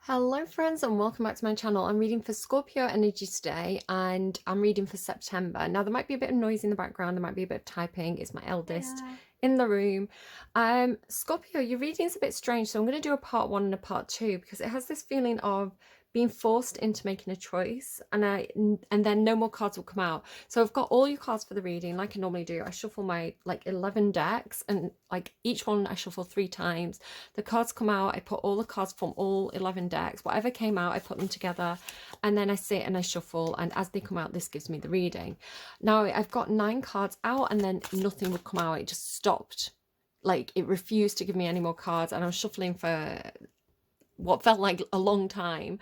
Hello friends and welcome back to my channel. I'm reading for Scorpio energy today and I'm reading for September. Now there might be a bit of noise in the background, there might be a bit of typing. It's my eldest in the room. Scorpio, your reading is a bit strange, so I'm going to do a part one and a part two because it has this feeling of being forced into making a choice and then no more cards will come out. So I've got all your cards for the reading like I normally do. I shuffle my 11 decks and each one I shuffle 3 times. The cards come out, I put all the cards from all 11 decks, whatever came out I put them together, and then I sit and I shuffle, and as they come out this gives me the reading. Now I've got 9 cards out and then nothing would come out. It just stopped. It refused to give me any more cards, and I was shuffling for what felt like a long time.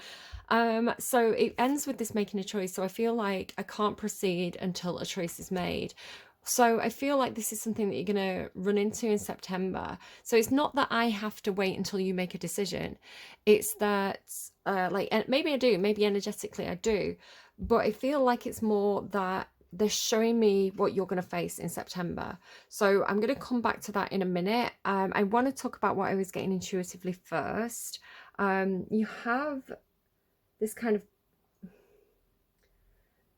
So it ends with this making a choice. So I feel like I can't proceed until a choice is made. So I feel like this is something that you're going to run into in September. So it's not that I have to wait until you make a decision. It's that, maybe I do, maybe energetically I do, but I feel like it's more that they're showing me what you're going to face in September. So I'm going to come back to that in a minute. I want to talk about what I was getting intuitively first. You have this kind of,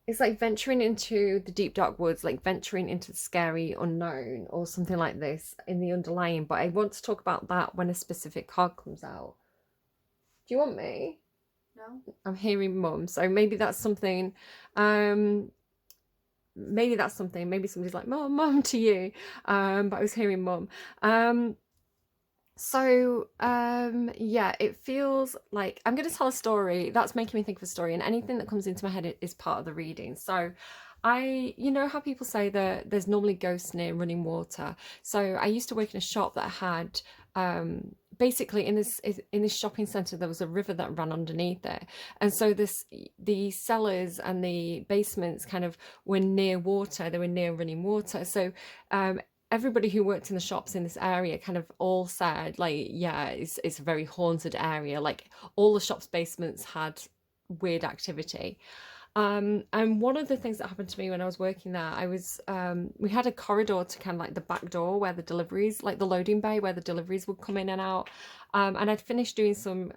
it's like venturing into the deep dark woods, like venturing into the scary unknown or something like this in the underlying. But I want to talk about that when a specific card comes out. Do you want me? No. I'm hearing mum, so maybe that's something. Maybe that's something. Maybe somebody's like mum to you. But I was hearing mum. Yeah, it feels like I'm going to tell a story that's making me think of a story, and anything that comes into my head is part of the reading. So you know how people say that there's normally ghosts near running water. So I used to work in a shop that had basically in this shopping center there was a river that ran underneath it, and so the cellars and the basements kind of were near water. They were near running water. So everybody who worked in the shops in this area kind of all said, yeah, it's a very haunted area. Like, all the shops' basements had weird activity. And one of the things that happened to me when I was working there, we had a corridor to kind of like the back door where the deliveries, like the loading bay where the deliveries would come in and out. And I'd finished doing some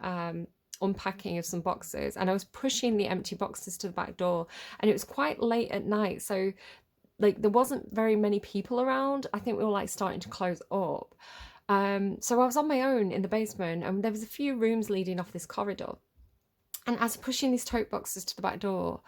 unpacking of some boxes, and I was pushing the empty boxes to the back door, and it was quite late at night. So there wasn't very many people around. I think we were starting to close up. So I was on my own in the basement, and there was a few rooms leading off this corridor. And as pushing these tote boxes to the back door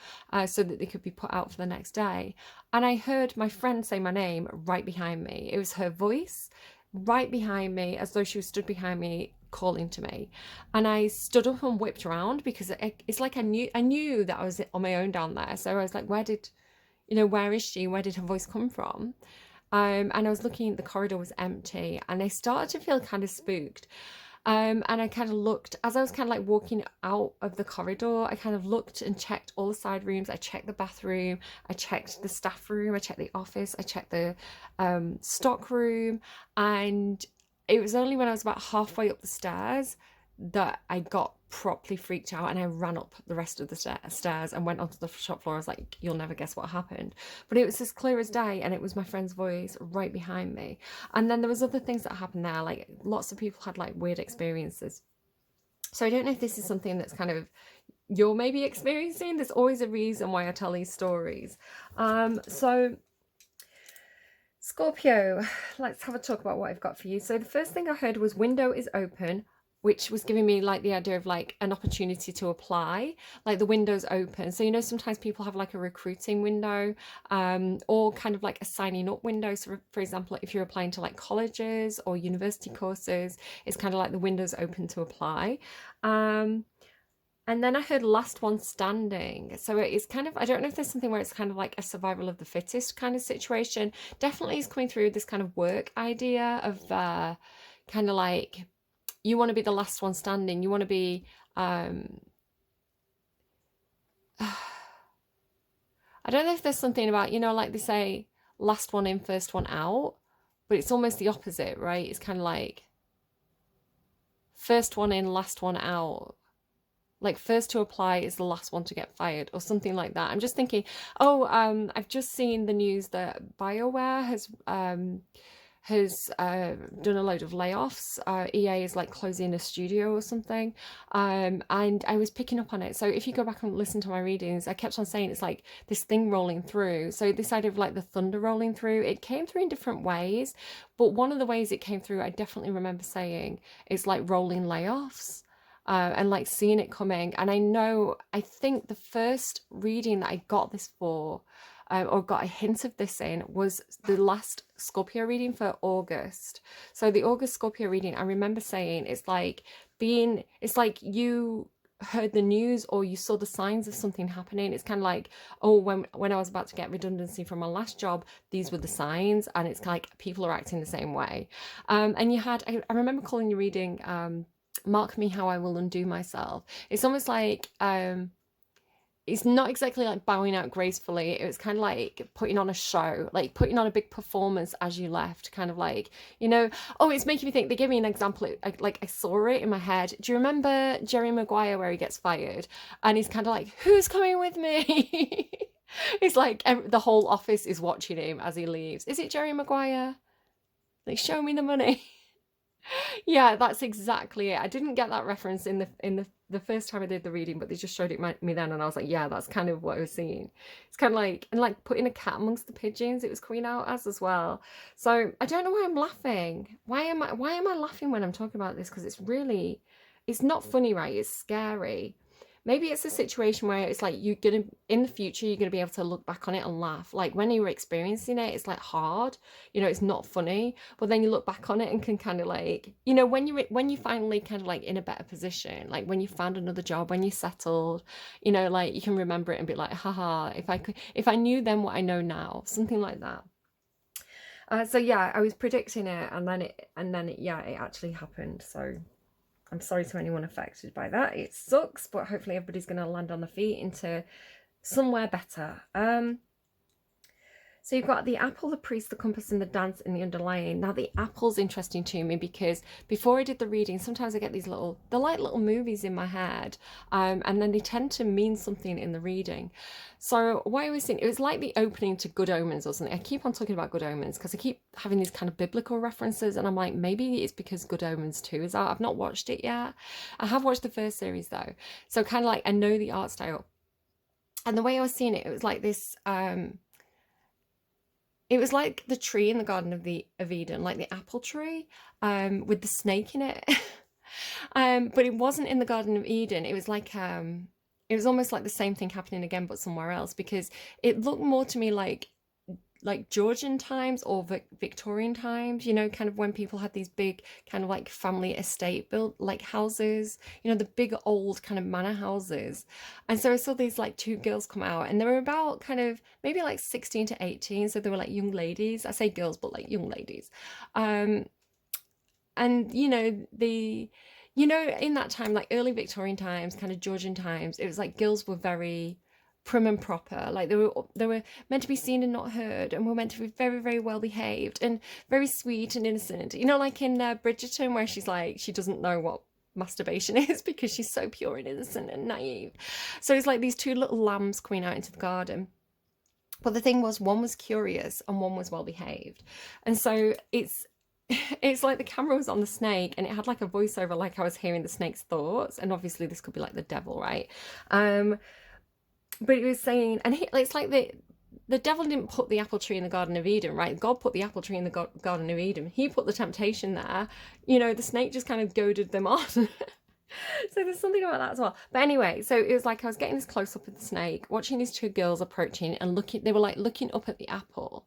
so that they could be put out for the next day, and I heard my friend say my name right behind me. It was her voice right behind me, as though she was stood behind me calling to me. And I stood up and whipped around because it's like I knew that I was on my own down there. So I was like, where is she? Where did her voice come from? And I was looking, the corridor was empty, and I started to feel kind of spooked. And I kind of looked, as I was kind of walking out of the corridor, I kind of looked and checked all the side rooms. I checked the bathroom, I checked the staff room, I checked the office, I checked the stock room. And it was only when I was about halfway up the stairs that I got properly freaked out, and I ran up the rest of the stairs and went onto the shop floor. I was like, you'll never guess what happened. But it was as clear as day, and it was my friend's voice right behind me. And then there was other things that happened there, lots of people had weird experiences. So I don't know if this is something that's kind of you're maybe experiencing. There's always a reason why I tell these stories. So Scorpio, let's have a talk about what I've got for you. So the first thing I heard was window is open, which was giving me the idea of an opportunity to apply, the window's open. So, sometimes people have a recruiting window, or kind of a signing up window. So for example, if you're applying to colleges or university courses, it's kind of the window's open to apply. And then I heard last one standing. So it's kind of, I don't know if there's something where it's kind of a survival of the fittest kind of situation. Definitely is coming through this kind of work idea of kind of you want to be the last one standing. You want to be, I don't know if there's something about, they say last one in, first one out, but it's almost the opposite, right? It's kind of first one in, last one out. First to apply is the last one to get fired, or something like that. I'm just thinking, I've just seen the news that BioWare has done a load of layoffs. EA is like closing a studio or something. And I was picking up on it. So if you go back and listen to my readings, I kept on saying it's like this thing rolling through. So this idea of like the thunder rolling through, it came through in different ways. But one of the ways it came through, I definitely remember saying it's like rolling layoffs. And like seeing it coming. And I think the first reading that I got this for, or got a hint of this in, was the last Scorpio reading for August. So the August Scorpio reading, I remember saying it's like you heard the news or you saw the signs of something happening. It's kind of like, oh, when I was about to get redundancy from my last job, these were the signs, and it's like people are acting the same way. And you had, I remember calling your reading, Mark Me How I Will Undo Myself. It's almost like it's not exactly like bowing out gracefully. It was kind of like putting on a show, like putting on a big performance as you left, kind of like, oh, it's making me think. They gave me an example, like I saw it in my head. Do you remember Jerry Maguire where he gets fired and he's kind of like, who's coming with me? It's like the whole office is watching him as he leaves. Is it Jerry Maguire? Like, show me the money. Yeah, that's exactly it. I didn't get that reference in the first time I did the reading, but they just showed it me then, and I was like, yeah, that's kind of what I was seeing. It's kind of like, and like putting a cat amongst the pigeons, it was coming out as well. So I don't know why I'm laughing. Why am I laughing when I'm talking about this? Because it's not funny, right? It's scary. Maybe it's a situation where it's like in the future, you're gonna be able to look back on it and laugh. Like when you were experiencing it, it's like hard, it's not funny. But then you look back on it and can kind of like, when you finally kind of like in a better position, like when you found another job, when you settled, like you can remember it and be like, haha, if I knew then what I know now, something like that. So yeah, I was predicting it, and then it actually happened. So I'm sorry to anyone affected by that. It sucks, but hopefully everybody's going to land on the feet into somewhere better. So you've got the apple, the priest, the compass, and the dance in the underlying. Now the apple's interesting to me because before I did the reading, sometimes I get they're like little movies in my head, and then they tend to mean something in the reading. So what I was thinking, it was like the opening to Good Omens or something. I keep on talking about Good Omens because I keep having these kind of biblical references, and I'm like, maybe it's because Good Omens 2 is out. I've not watched it yet. I have watched the first series though. So kind of like I know the art style. And the way I was seeing it, it was like this, it was like the tree in the Garden of Eden, like the apple tree, with the snake in it. But it wasn't in the Garden of Eden. It was like it was almost like the same thing happening again, but somewhere else, because it looked more to me like Georgian times or Victorian times, kind of when people had these big kind of like family estate built like houses, the big old kind of manor houses. And so I saw these like two girls come out, and they were about kind of maybe like 16 to 18. So they were like young ladies. I say girls, but like young ladies. And in that time, like early Victorian times, kind of Georgian times, it was like girls were very prim and proper. Like they were meant to be seen and not heard, and were meant to be very, very well behaved and very sweet and innocent. Like in Bridgerton, where she's like, she doesn't know what masturbation is because she's so pure and innocent and naive. So it's like these two little lambs coming out into the garden. But the thing was, one was curious and one was well behaved. And so it's like the camera was on the snake, and it had like a voiceover, like I was hearing the snake's thoughts. And obviously this could be like the devil, right? But it was saying, and it's like the devil didn't put the apple tree in the Garden of Eden, right? God put the apple tree in the Garden of Eden. He put the temptation there. The snake just kind of goaded them on. So there's something about that as well. But anyway, so it was like I was getting this close up of the snake, watching these two girls approaching and they were like looking up at the apple.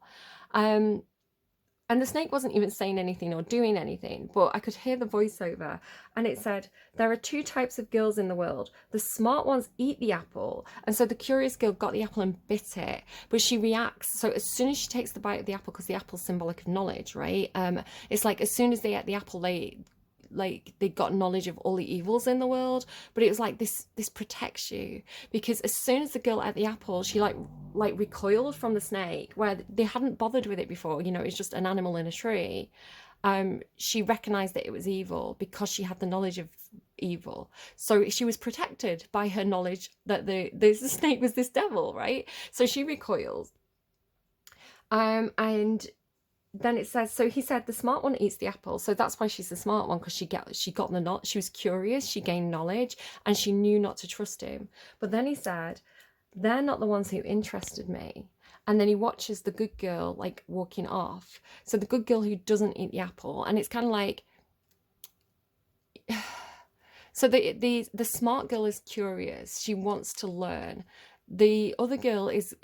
And the snake wasn't even saying anything or doing anything, but I could hear the voiceover, and it said, there are two types of girls in the world. The smart ones eat the apple, and so the curious girl got the apple and bit it, but she reacts. So as soon as she takes the bite of the apple, because the apple's symbolic of knowledge, right? It's like as soon as they ate the apple, they got knowledge of all the evils in the world. But it was like this protects you, because as soon as the girl ate the apple, she like recoiled from the snake, where they hadn't bothered with it before. It was just an animal in a tree. She recognized that it was evil because she had the knowledge of evil. So she was protected by her knowledge that the snake was this devil, right? So she recoils. And then it says, so he said the smart one eats the apple. So that's why she's the smart one, because she got the knowledge. She was curious, she gained knowledge, and she knew not to trust him. But then he said, they're not the ones who interested me. And then he watches the good girl like walking off. So the good girl who doesn't eat the apple, and it's kind of like, so the smart girl is curious. She wants to learn. The other girl is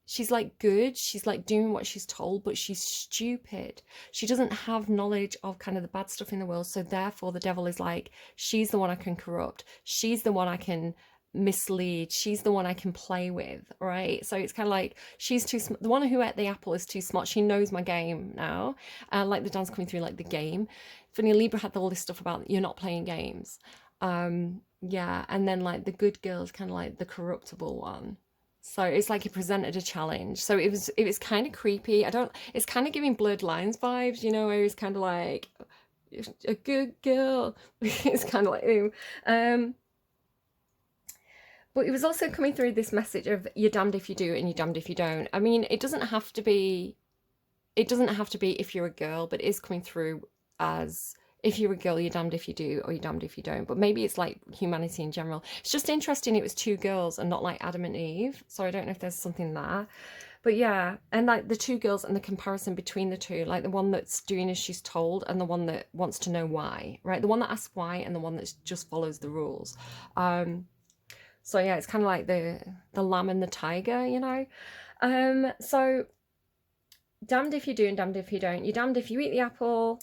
she's like good. She's like doing what she's told, but she's stupid. She doesn't have knowledge of kind of the bad stuff in the world. So therefore the devil is like, she's the one I can corrupt. She's the one I can mislead. She's the one I can play with, right? So it's kind of like, she's too smart. The one who ate the apple is too smart. She knows my game now. Like the dance coming through, like the game. Funny, Libra had all this stuff about you're not playing games. Yeah, and then like the good girl is kind of like the corruptible one. So it's like he presented a challenge. So it was kind of creepy. It's kind of giving Blurred Lines vibes, you know, where he's kind of like a good girl. It's kind of like, ooh. But it was also coming through this message of you're damned if you do and you're damned if you don't. I mean, it doesn't have to be if you're a girl, but it is coming through as if you're a girl, you're damned if you do or you're damned if you don't. But maybe it's like humanity in general. It's just interesting it was two girls and not like Adam and Eve. So I don't know if there's something there. But yeah, and like the two girls and the comparison between the two, like the one that's doing as she's told and the one that wants to know why, right? The one that asks why and the one that just follows the rules. So yeah, it's kind of like the lamb and the tiger, you know? So damned if you do and damned if you don't. You're damned if you eat the apple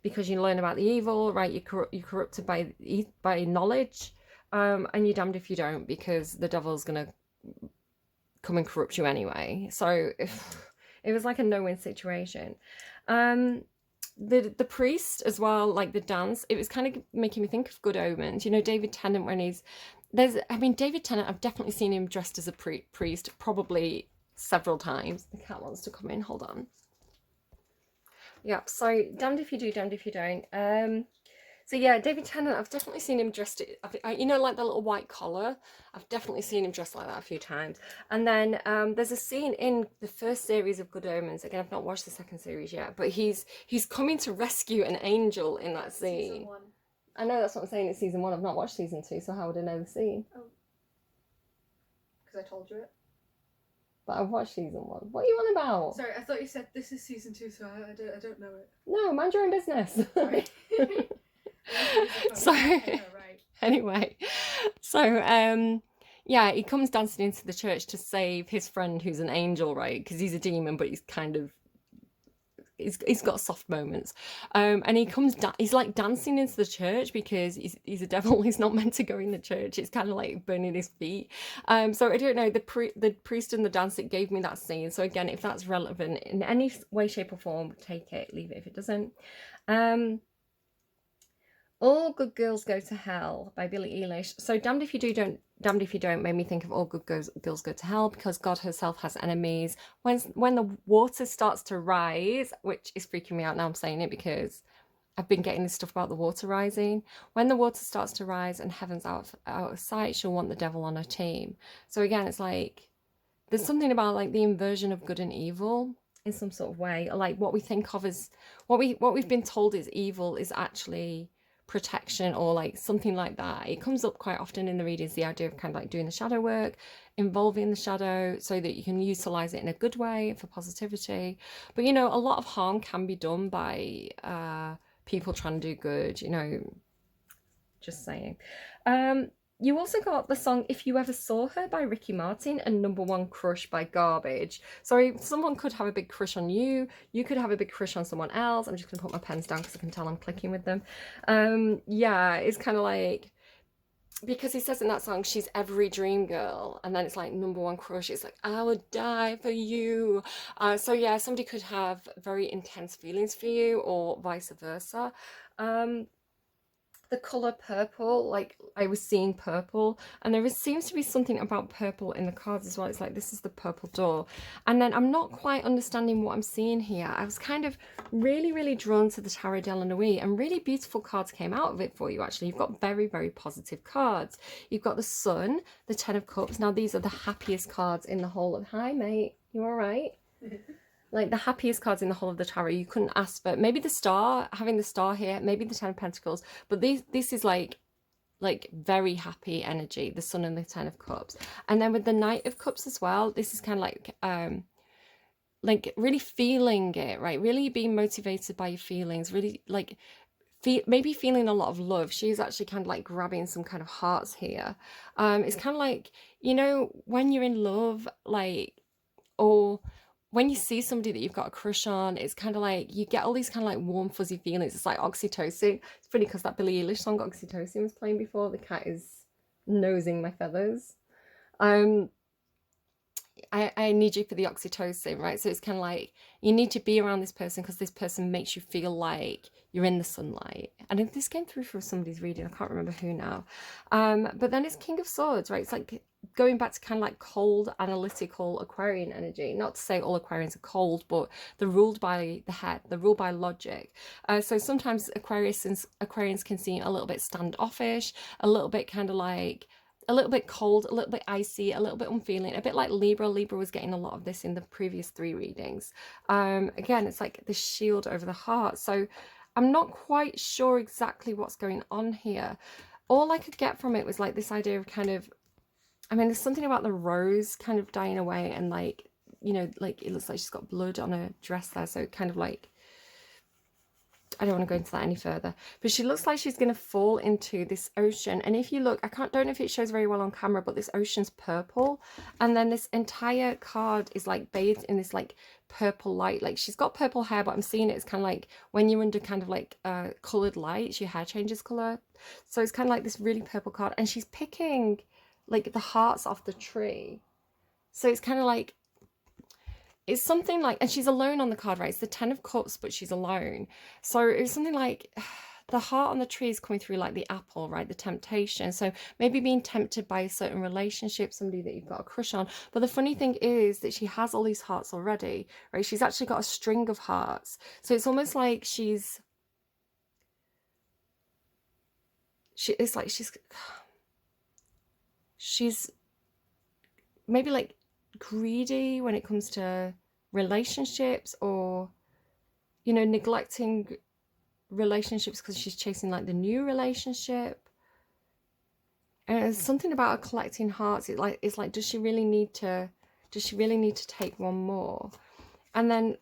because you learn about the evil, right? You're corrupted by knowledge, and you're damned if you don't because the devil's gonna come and corrupt you anyway. So it was like a no-win situation. The priest as well, like the dance, it was kind of making me think of Good Omens. You know, David Tennant when David Tennant, I've definitely seen him dressed as a priest, probably several times. The cat wants to come in, hold on. Yeah, so damned if you do, damned if you don't. So yeah, David Tennant, I've definitely seen him dressed, you know, like the little white collar. I've definitely seen him dressed like that a few times. And then there's a scene in the first series of Good Omens. Again, I've not watched the second series yet, but he's coming to rescue an angel in that scene. Season 1. I know, that's what I'm saying, it's season 1. I've not watched season 2, so how would I know the scene? Oh. Because I told you it. But I've watched season 1. What are you on about? Sorry, I thought you said this is season 2, so I don't know it. No, mind your own business. Sorry. So, right. Anyway, so yeah, he comes dancing into the church to save his friend who's an angel, right? Because he's a demon, but he's kind of he's got soft moments, and he's like dancing into the church because he's a devil. He's not meant to go in the church. It's kind of like burning his feet. So I don't know, the priest and the dance, it gave me that scene. So again, if that's relevant in any way, shape or form, take it, leave it if it doesn't. All Good Girls Go to Hell by Billie Eilish. So damned if you do, damned if you don't made me think of All Good Girls Go to Hell, because God herself has enemies. When the water starts to rise, which is freaking me out now I'm saying it because I've been getting this stuff about the water rising. When the water starts to rise and heaven's out of sight, she'll want the devil on her team. So again, it's like there's something about like the inversion of good and evil in some sort of way. Like what we think of as what we've been told is evil is actually protection, or like something like that. It comes up quite often in the readings, the idea of kind of like doing the shadow work, involving the shadow so that you can utilize it in a good way for positivity. But you know, a lot of harm can be done by people trying to do good, you know, just saying. You also got the song If You Ever Saw Her by Ricky Martin and Number One Crush by Garbage. Sorry, someone could have a big crush on you. You could have a big crush on someone else. I'm just going to put my pens down because I can tell I'm clicking with them. Yeah, it's kind of like, because he says in that song, she's every dream girl. And then it's like number one crush. It's like, I would die for you. So yeah, somebody could have very intense feelings for you or vice versa. The color purple, like I was seeing purple, and there seems to be something about purple in the cards as well. It's like, this is the purple door. And then I'm not quite understanding what I'm seeing here. I was kind of really drawn to the Tarot de la Nuit, and really beautiful cards came out of it for you. Actually, you've got very positive cards. You've got the Sun, the 10 of Cups. Now these are the happiest cards in the whole of, hi mate, you all right? like the happiest cards in the whole of the tarot. You couldn't ask for maybe the star, having the star here, maybe the Ten of Pentacles, but this is like very happy energy, the Sun and the Ten of Cups. And then with the Knight of Cups as well, this is kind of like really feeling it, right? Really being motivated by your feelings, really like maybe feeling a lot of love. She's actually kind of like grabbing some kind of hearts here. It's kind of like, you know, when you're in love, like, or when you see somebody that you've got a crush on, it's kind of like you get all these kind of like warm fuzzy feelings. It's like oxytocin. It's funny because that Billie Eilish song Oxytocin was playing before. The cat is nosing my feathers. um I need you for the oxytocin, right? So it's kind of like you need to be around this person because this person makes you feel like you're in the sunlight. And if this came through for somebody's reading, I can't remember who now. But then it's King of Swords, right? It's like going back to kind of like cold, analytical Aquarian energy. Not to say all Aquarians are cold, but they're ruled by the head, they're ruled by logic. So sometimes Aquarians can seem a little bit standoffish, a little bit kind of like a little bit cold, a little bit icy, a little bit unfeeling, a bit like Libra. Libra was getting a lot of this in the previous 3 readings. Again, it's like the shield over the heart. So I'm not quite sure exactly what's going on here. All I could get from it was like this idea of kind of, I mean, there's something about the rose kind of dying away and like, you know, like it looks like she's got blood on her dress there. So kind of like, I don't want to go into that any further, but she looks like she's going to fall into this ocean. And if you look, don't know if it shows very well on camera, but this ocean's purple. And then this entire card is like bathed in this like purple light. Like she's got purple hair, but I'm seeing it as kind of like when you're under kind of like colored lights, your hair changes color. So it's kind of like this really purple card. And she's picking like the hearts off the tree. So it's kind of like, it's something like, and she's alone on the card, right? It's the Ten of Cups, but she's alone. So it's something like the heart on the tree is coming through like the apple, right? The temptation. So maybe being tempted by a certain relationship, somebody that you've got a crush on. But the funny thing is that she has all these hearts already, right? She's actually got a string of hearts. So it's almost like it's like she's maybe like greedy when it comes to relationships, or you know, neglecting relationships because she's chasing like the new relationship. And it's something about her collecting hearts. It's like does she really need to take one more? And then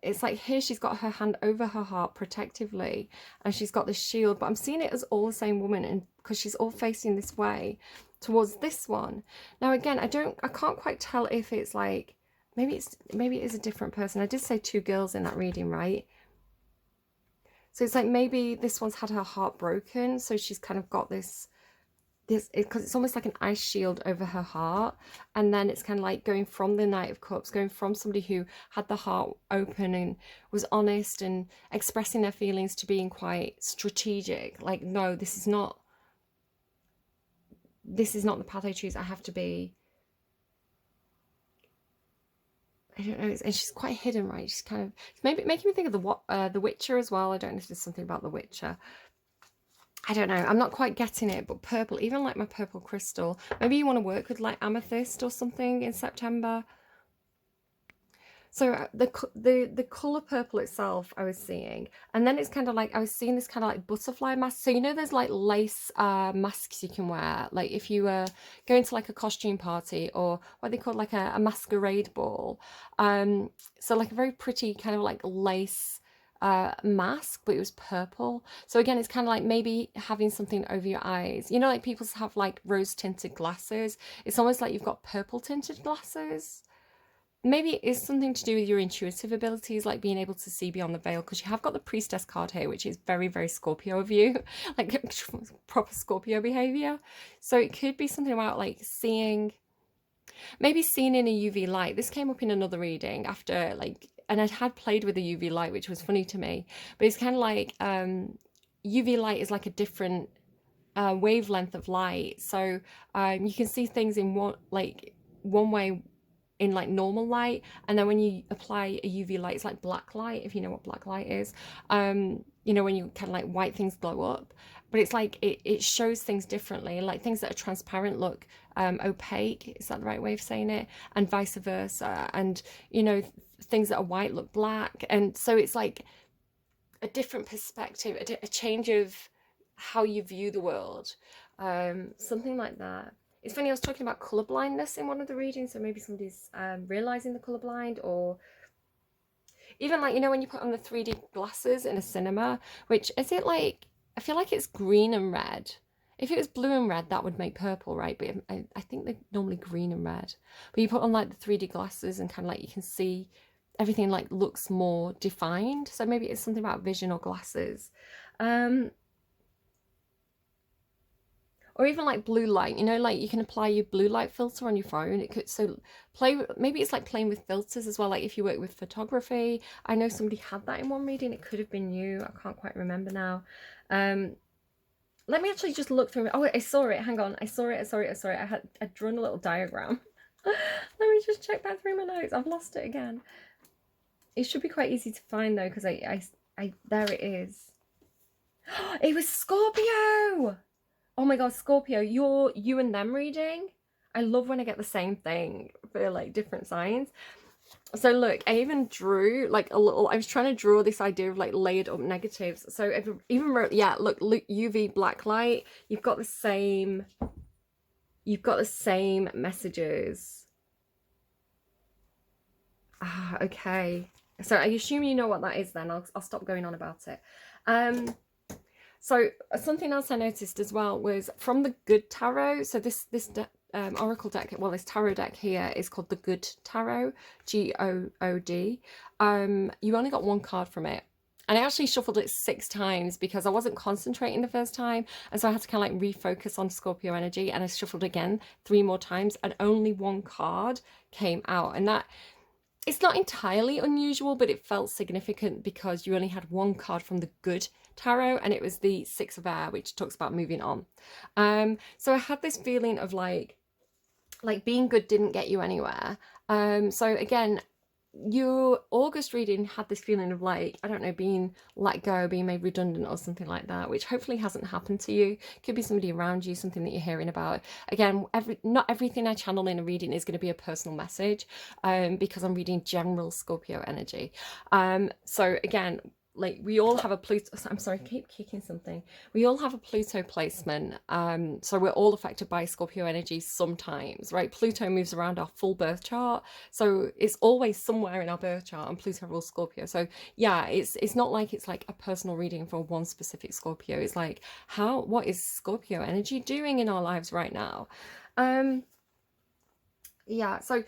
it's like here she's got her hand over her heart protectively and she's got this shield, but I'm seeing it as all the same woman, and because she's all facing this way towards this one. Now again, I can't quite tell if it's like maybe it is a different person. I did say 2 girls in that reading, right? So it's like maybe this one's had her heart broken, so she's kind of got this because it's almost like an ice shield over her heart. And then it's kind of like going from the Knight of Cups, going from somebody who had the heart open and was honest and expressing their feelings, to being quite strategic, like, no, this is not the path I choose. I have to be, I don't know. And she's quite hidden, right? She's kind of maybe making me think of the Witcher as well. I don't know if there's something about the Witcher. I don't know. I'm not quite getting it, but purple, even like my purple crystal. Maybe you want to work with like amethyst or something in September. So the color purple itself I was seeing, and then it's kind of like I was seeing this kind of like butterfly mask. So you know there's like lace masks you can wear, like if you were going to like a costume party or what they call like a masquerade ball. So like a very pretty kind of like lace mask, but it was purple. So again, it's kind of like maybe having something over your eyes. You know, like people have like rose tinted glasses. It's almost like you've got purple tinted glasses. Maybe it is something to do with your intuitive abilities, like being able to see beyond the veil, because you have got the Priestess card here, which is very, very Scorpio of you, like proper Scorpio behavior. So it could be something about like maybe seeing in a UV light. This came up in another reading after like, and I had played with the UV light, which was funny to me, but it's kind of like UV light is like a different wavelength of light. So you can see things in one way in like normal light, and then when you apply a UV light, it's like black light, if you know what black light is. You know, when you kind of like white things glow up, but it's like it shows things differently, and like things that are transparent look opaque, is that the right way of saying it, and vice versa. And you know, things that are white look black. And so it's like a different perspective, a change of how you view the world, something like that. It's funny, I was talking about color blindness in one of the readings, so maybe somebody's realizing the color blind, or even like, you know, when you put on the 3D glasses in a cinema, which is it like, I feel like it's green and red. If it was blue and red, that would make purple, right? But I think they're normally green and red. But you put on like the 3D glasses and kind of like you can see everything like looks more defined. So maybe it's something about vision or glasses. Or even like blue light, you know, like you can apply your blue light filter on your phone. It could, so maybe it's like playing with filters as well. Like if you work with photography, I know somebody had that in one reading. It could have been you. I can't quite remember now. Let me actually just look through it. Oh, I saw it. Hang on. I saw it. I'd drawn a little diagram. Let me just check back through my notes. I've lost it again. It should be quite easy to find though, because I there it is. It was Scorpio. Oh my god, Scorpio, you and them reading. I love when I get the same thing for like different signs. So look, I even drew like a little, I was trying to draw this idea of like layered up negatives. So I even wrote, yeah, look, UV black light, you've got the same messages. Ah, okay. So I assume you know what that is then. I'll stop going on about it. So something else I noticed as well was from the Good Tarot. So this oracle deck, well, this tarot deck here is called the Good Tarot, G-O-O-D. You only got one card from it. And I actually shuffled it 6 times because I wasn't concentrating the first time. And so I had to kind of like refocus on Scorpio energy. And I shuffled again 3 more times and only one card came out. And that, it's not entirely unusual, but it felt significant because you only had one card from the Good Tarot, and it was the 6 of Air, which talks about moving on. So I had this feeling of like being good didn't get you anywhere. So again, your August reading had this feeling of like, I don't know, being let go, being made redundant or something like that, which hopefully hasn't happened to you. Could be somebody around you, something that you're hearing about. Again, not everything I channel in a reading is going to be a personal message, because I'm reading general Scorpio energy. So again, like we all have a Pluto, I'm sorry, I keep kicking something. We all have a Pluto placement. So we're all affected by Scorpio energy sometimes, right? Pluto moves around our full birth chart. So it's always somewhere in our birth chart, and Pluto rules Scorpio. So yeah, it's not like it's like a personal reading for one specific Scorpio. It's like what is Scorpio energy doing in our lives right now? Yeah, so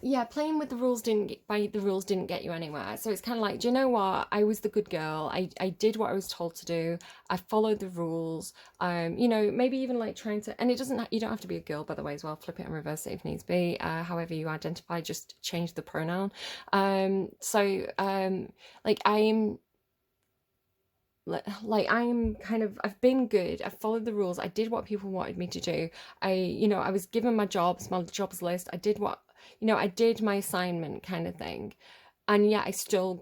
yeah, playing with the rules didn't get you anywhere. So it's kind of like, do you know what? I was the good girl. I did what I was told to do. I followed the rules. You know, maybe even like trying to, and you don't have to be a girl, by the way, as well. Flip it and reverse it if needs be. However you identify, just change the pronoun. Like I've been good. I've followed the rules. I did what people wanted me to do. I was given my jobs list. I did my assignment kind of thing. And yet I still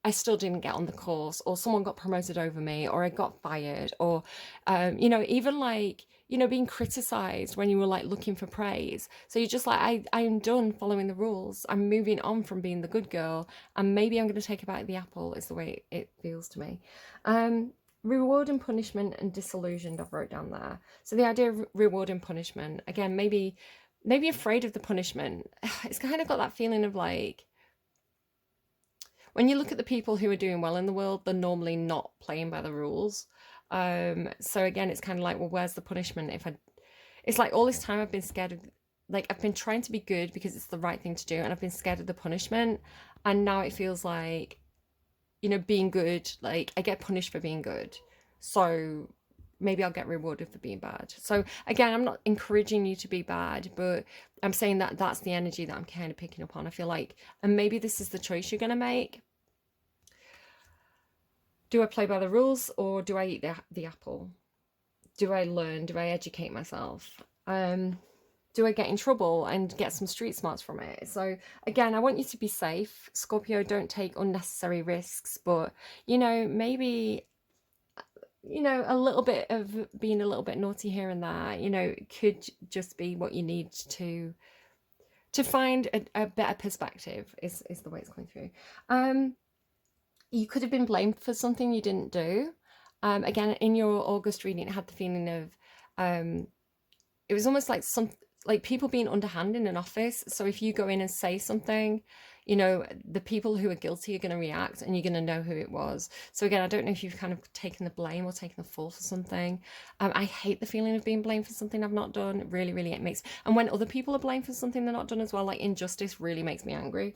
didn't get on the course, or someone got promoted over me, or I got fired, or, even like, being criticized when you were like looking for praise. So you're just like, I'm done following the rules. I'm moving on from being the good girl, and maybe I'm going to take a bite of the apple, is the way it feels to me. Reward and punishment and disillusioned, I've wrote down there. So the idea of reward and punishment, again, maybe afraid of the punishment. It's kind of got that feeling of like, when you look at the people who are doing well in the world, they're normally not playing by the rules. So again, it's kind of like, well, where's the punishment? It's like all this time I've been scared of, like I've been trying to be good because it's the right thing to do, and I've been scared of the punishment. And now it feels like, being good, like I get punished for being good. So maybe I'll get rewarded for being bad. So again, I'm not encouraging you to be bad, but I'm saying that that's the energy that I'm kind of picking up on. I feel like, and maybe this is the choice you're going to make. Do I play by the rules, or do I eat the apple? Do I learn? Do I educate myself? Do I get in trouble and get some street smarts from it? So again, I want you to be safe. Scorpio, don't take unnecessary risks, but maybe a little bit of being a little bit naughty here and there, could just be what you need to to find a better perspective is the way it's coming through. You could have been blamed for something you didn't do. Again, in your August reading, it had the feeling of it was almost like like people being underhand in an office. So if you go in and say something, you know, the people who are guilty are going to react and you're going to know who it was. So again, I don't know if you've kind of taken the blame or taken the fall for something. I hate the feeling of being blamed for something I've not done. It really, really, it makes, and when other people are blamed for something they're not done as well, like injustice really makes me angry.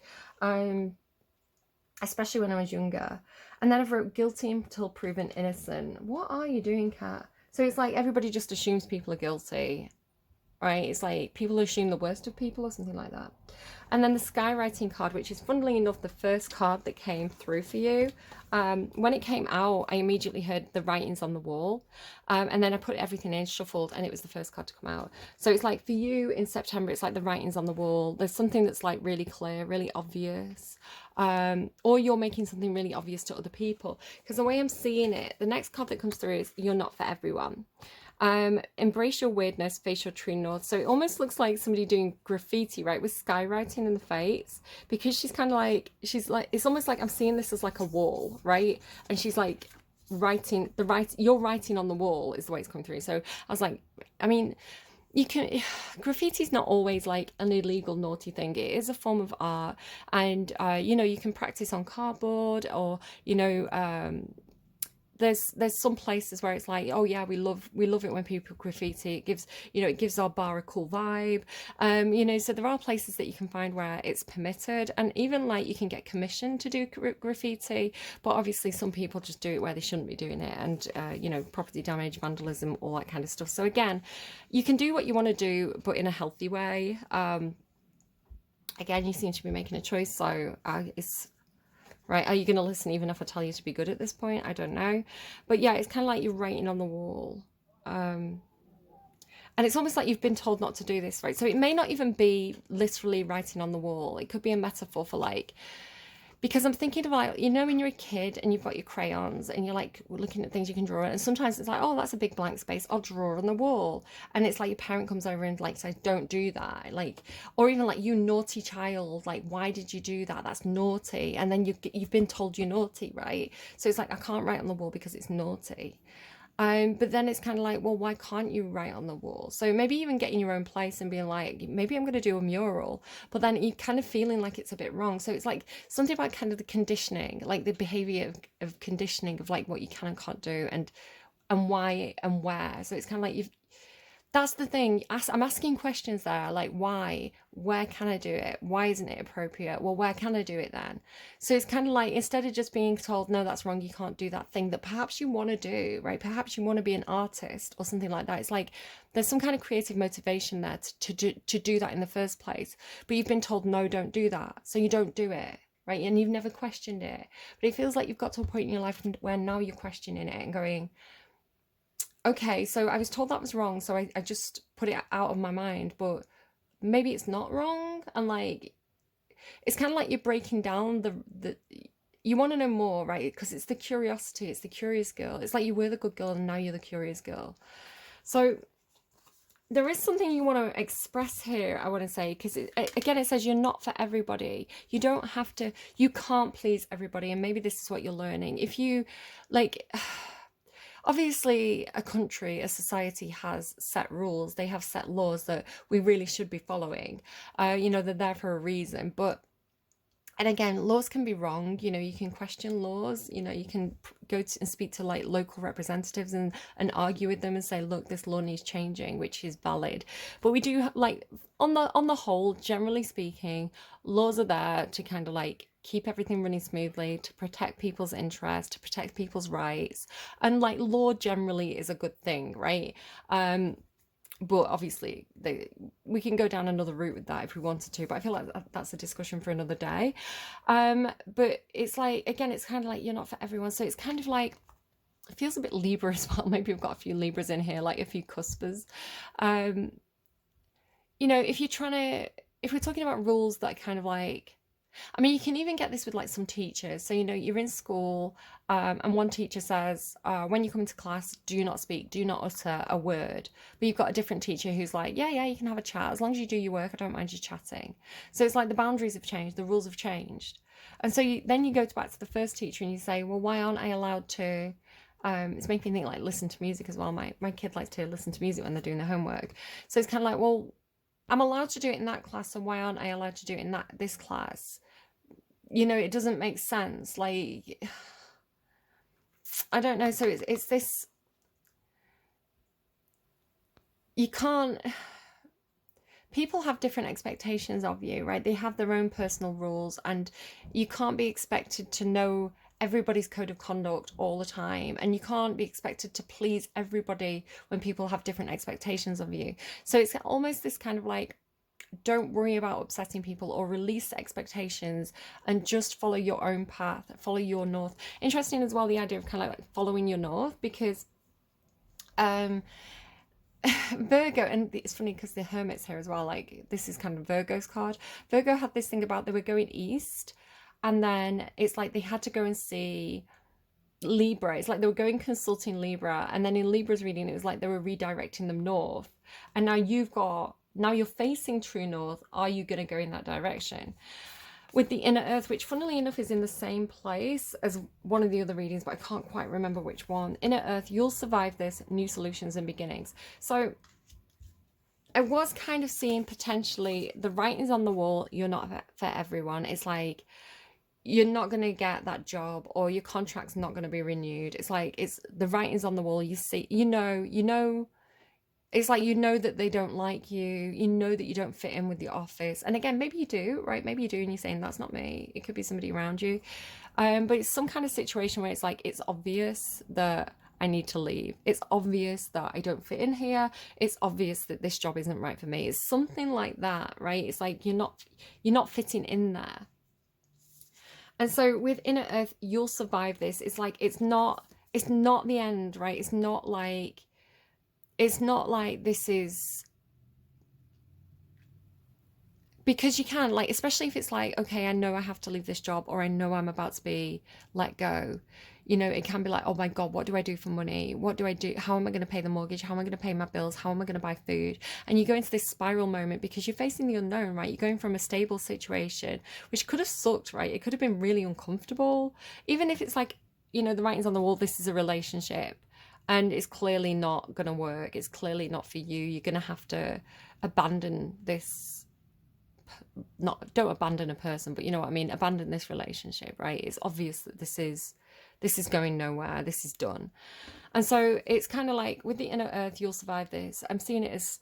Especially when I was younger. And then I've wrote guilty until proven innocent. What are you doing, Kat? So it's like everybody just assumes people are guilty, right? It's like people assume the worst of people or something like that. And then the skywriting card, which is funnily enough the first card that came through for you. When it came out, I immediately heard the writings on the wall. And then I put everything in, shuffled, and it was the first card to come out. So it's like for you in September, it's like the writings on the wall. There's something that's like really clear, really obvious. Or you're making something really obvious to other people. Because the way I'm seeing it, the next card that comes through is you're not for everyone. Embrace your weirdness, face your true north. So it almost looks like somebody doing graffiti, right, with skywriting in the face, because she's like, it's almost like I'm seeing this as like a wall, right? And she's like writing you're writing on the wall is the way it's coming through. So I was like, I mean, you can, graffiti's not always like an illegal naughty thing. It is a form of art, and you know, you can practice on cardboard, or you know, there's some places where it's like, oh yeah, we love it when people graffiti. It gives, you know, it gives our bar a cool vibe. You know, so there are places that you can find where it's permitted, and even like you can get commissioned to do graffiti, but obviously some people just do it where they shouldn't be doing it, and you know, property damage, vandalism, all that kind of stuff. So again, you can do what you want to do, but in a healthy way. Again, you seem to be making a choice, so it's right. Are you going to listen even if I tell you to be good at this point? I don't know. But yeah, it's kind of like you're writing on the wall. And it's almost like you've been told not to do this, right? So it may not even be literally writing on the wall. It could be a metaphor for like, because I'm thinking about, you know, when you're a kid and you've got your crayons and you're like looking at things you can draw, and sometimes it's like, oh, that's a big blank space, I'll draw on the wall. And it's like your parent comes over and like says, don't do that. Like, or even like, you naughty child, like, why did you do that? That's naughty. And then you've been told you're naughty, right? So it's like, I can't write on the wall because it's naughty. But then it's kind of like, well, why can't you write on the wall? So maybe even getting your own place and being like, maybe I'm going to do a mural, but then you kind of feeling like it's a bit wrong. So it's like something about kind of the conditioning, like the behavior of conditioning of like what you can and can't do, and why and where. So it's kind of like that's the thing. I'm asking questions there, like why, where can I do it? Why isn't it appropriate? Well, where can I do it then? So it's kind of like, instead of just being told, no, that's wrong, you can't do that thing that perhaps you want to do, right? Perhaps you want to be an artist or something like that. It's like there's some kind of creative motivation there to do that in the first place. But you've been told, no, don't do that. So you don't do it. Right. And you've never questioned it. But it feels like you've got to a point in your life where now you're questioning it and going, okay, so I was told that was wrong, so I just put it out of my mind, but maybe it's not wrong. And like, it's kind of like you're breaking down the you want to know more, right? Because it's the curiosity, it's the curious girl. It's like you were the good girl and now you're the curious girl. So there is something you want to express here, I want to say, because again, it says you're not for everybody. You don't have to, you can't please everybody. And maybe this is what you're learning. If you like, obviously a country, a society has set rules, they have set laws that we really should be following. You know, they're there for a reason. But and again, laws can be wrong. You know, you can question laws. You know, you can go to and speak to like local representatives and argue with them and say, look, this law needs changing, which is valid. But we do like on the whole, generally speaking, laws are there to kind of like keep everything running smoothly, to protect people's interests, to protect people's rights, and like law generally is a good thing, right? But obviously we can go down another route with that if we wanted to, but I feel like that's a discussion for another day. But it's like, again, it's kind of like you're not for everyone. So it's kind of like, it feels a bit Libra as well. Maybe we've got a few Libras in here, like a few cuspers. You know, if we're talking about rules that are kind of like I mean, you can even get this with like some teachers. So, you know, you're in school, and one teacher says, when you come into class, do not speak, do not utter a word. But you've got a different teacher who's like, yeah, you can have a chat. As long as you do your work, I don't mind you chatting. So it's like the boundaries have changed, the rules have changed. And so then you go back to the first teacher and you say, well, why aren't I allowed to? It's making me think like listen to music as well. My kid likes to listen to music when they're doing their homework. So it's kind of like, well, I'm allowed to do it in that class, so why aren't I allowed to do it in this class? You know, it doesn't make sense. Like, I don't know. So it's this, you can't, people have different expectations of you, right? They have their own personal rules, and you can't be expected to know everybody's code of conduct all the time, and you can't be expected to please everybody when people have different expectations of you. So it's almost this kind of like, don't worry about upsetting people, or release expectations and just follow your own path, follow your north. Interesting as well, the idea of kind of like following your north, because um Virgo, and it's funny because the hermit's here as well, like this is kind of Virgo's card. Virgo had this thing about they were going east, and then it's like they had to go and see Libra. It's like they were going consulting Libra, and then in Libra's reading it was like they were redirecting them north. And now you're facing true north. Are you going to go in that direction? With the inner earth, which funnily enough is in the same place as one of the other readings, but I can't quite remember which one. Inner earth, you'll survive this, new solutions and beginnings. So I was kind of seeing potentially the writing's on the wall. You're not for everyone. It's like you're not going to get that job, or your contract's not going to be renewed. It's like it's the writing's on the wall. You see, you know, it's like you know that they don't like you, you know that you don't fit in with the office. And again, maybe you do, right? Maybe you do, and you're saying that's not me. It could be somebody around you, but it's some kind of situation where it's like it's obvious that I need to leave. It's obvious that I don't fit in here. It's obvious that this job isn't right for me. It's something like that, right? It's like you're not fitting in there. And so with inner earth, you'll survive this. It's like it's not the end, right? It's not like this is, because you can, like, especially if it's like, okay, I know I have to leave this job, or I know I'm about to be let go. You know, it can be like, oh my God, what do I do for money? What do I do? How am I going to pay the mortgage? How am I going to pay my bills? How am I going to buy food? And you go into this spiral moment because you're facing the unknown, right? You're going from a stable situation, which could have sucked, right? It could have been really uncomfortable. Even if it's like, you know, the writing's on the wall, this is a relationship, and it's clearly not going to work. It's clearly not for you. You're going to have to abandon this, don't abandon a person, but you know what I mean, abandon this relationship, right? It's obvious that this is going nowhere. This is done. And so it's kind of like with the inner earth, you'll survive this. I'm seeing it as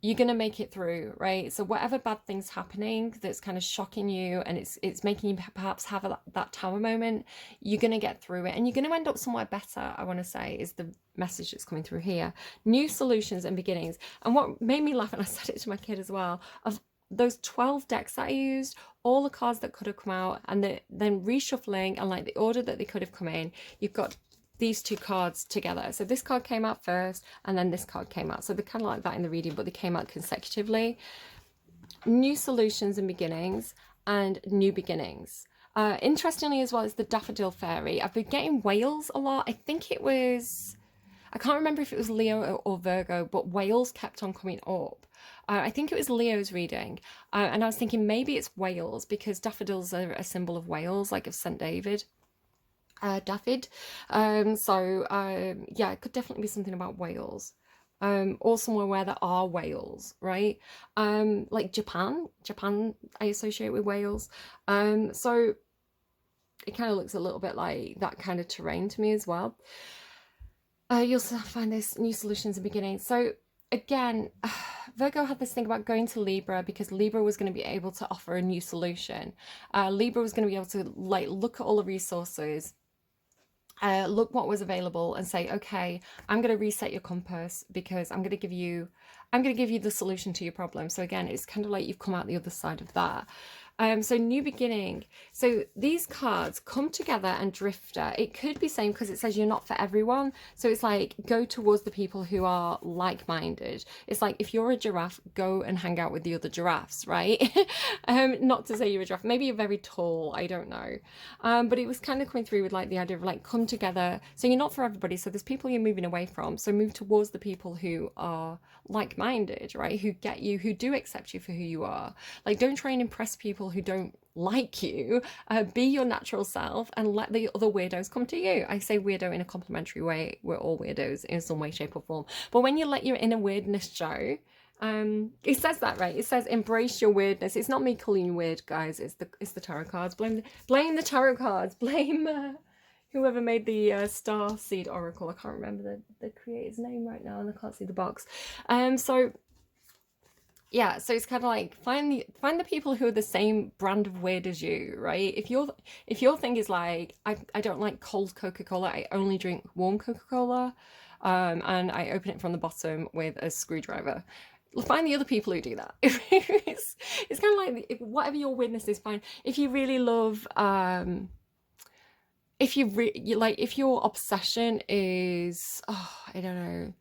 you're going to make it through, right? So whatever bad thing's happening that's kind of shocking you, and it's making you perhaps have that tower moment, you're going to get through it, and you're going to end up somewhere better, I want to say, is the message that's coming through here. New solutions and beginnings. And what made me laugh, and I said it to my kid as well, of those 12 decks that I used, all the cards that could have come out, and then reshuffling and like the order that they could have come in, you've got these two cards together. So this card came out first, and then this card came out. So they're kind of like that in the reading, but they came out consecutively. New solutions and beginnings, and new beginnings. Interestingly as well is the daffodil fairy. I've been getting whales a lot. I think it was, I can't remember if it was Leo or Virgo, but whales kept on coming up. I think it was Leo's reading, and I was thinking maybe it's whales, because daffodils are a symbol of Wales, like of St. David. Daffod. Yeah, it could definitely be something about Wales. Or somewhere where there are whales, right? Like Japan I associate with whales. So it kind of looks a little bit like that kind of terrain to me as well. You'll find this new solutions and beginnings. So again, Virgo had this thing about going to Libra because Libra was going to be able to offer a new solution. Libra was going to be able to like look at all the resources, look what was available, and say, okay, I'm going to reset your compass because I'm going to give you the solution to your problem. So again, it's kind of like you've come out the other side of that. So new beginning. So these cards come together and drifter. It could be same because it says you're not for everyone. So it's like go towards the people who are like-minded. It's like if you're a giraffe, go and hang out with the other giraffes, right? Not to say you're a giraffe. Maybe you're very tall. I don't know. But it was kind of coming through with like the idea of like come together. So you're not for everybody. So there's people you're moving away from. So move towards the people who are like-minded, right? Who get you, who do accept you for who you are. Like don't try and impress people who don't like you. Be your natural self and let the other weirdos come to you. I say weirdo in a complimentary way. We're all weirdos in some way, shape or form. But when you let your inner weirdness show, it says that, right? It says embrace your weirdness. It's not me calling you weird, guys. It's the tarot cards. Blame the tarot cards. Blame whoever made the star seed oracle. I can't remember the creator's name right now, and I can't see the box. So yeah, so it's kind of like find the people who are the same brand of weird as you, right? If your thing is like I don't like cold Coca-Cola, I only drink warm Coca-Cola, and I open it from the bottom with a screwdriver. Find the other people who do that. It's kind of like whatever your weirdness is, fine. If you really love if if your obsession is, oh, I don't know,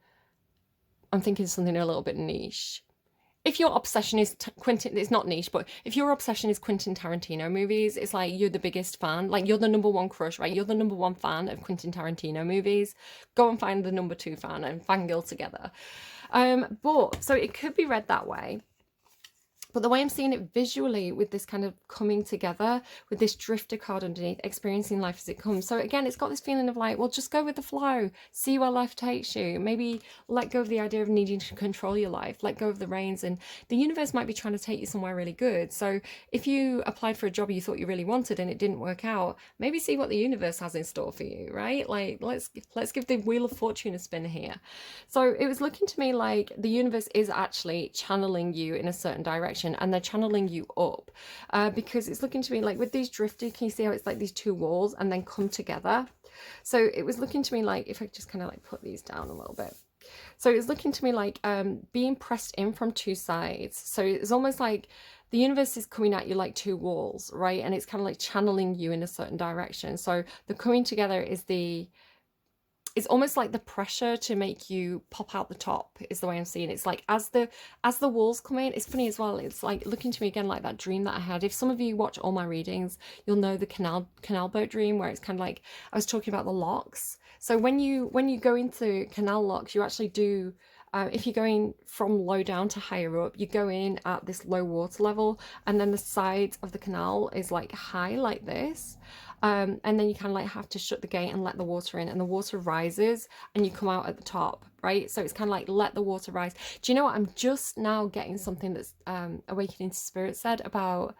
I'm thinking something a little bit niche. If your obsession is Quentin, it's not niche, but if your obsession is Quentin Tarantino movies, it's like you're the biggest fan, like you're the number one crush, right? You're the number one fan of Quentin Tarantino movies. Go and find the number two fan and fangirl together. But so it could be read that way. But the way I'm seeing it visually with this kind of coming together, with this drifter card underneath, experiencing life as it comes. So again, it's got this feeling of like, well, just go with the flow, see where life takes you. Maybe let go of the idea of needing to control your life, let go of the reins, and the universe might be trying to take you somewhere really good. So if you applied for a job you thought you really wanted and it didn't work out, maybe see what the universe has in store for you, right? Like let's give the wheel of fortune a spin here. So it was looking to me like the universe is actually channeling you in a certain direction, and they're channeling you up, because it's looking to me like with these drifted, can you see how it's like these two walls and then come together? So it was looking to me like, if I just kind of like put these down a little bit, so it's looking to me like being pressed in from two sides. So it's almost like the universe is coming at you like two walls, right? And it's kind of like channeling you in a certain direction. So the coming together is it's almost like the pressure to make you pop out the top is the way I'm seeing it. It's like as the walls come in, it's funny as well. It's like looking to me again like that dream that I had. If some of you watch all my readings, you'll know the canal boat dream, where it's kind of like I was talking about the locks. So when you go into canal locks, you actually do. If you're going from low down to higher up, you go in at this low water level, and then the sides of the canal is like high like this. And then you kind of like have to shut the gate and let the water in, and the water rises and you come out at the top, right? So it's kind of like let the water rise. Do you know what? I'm just now getting something that's Awakening Spirit said about,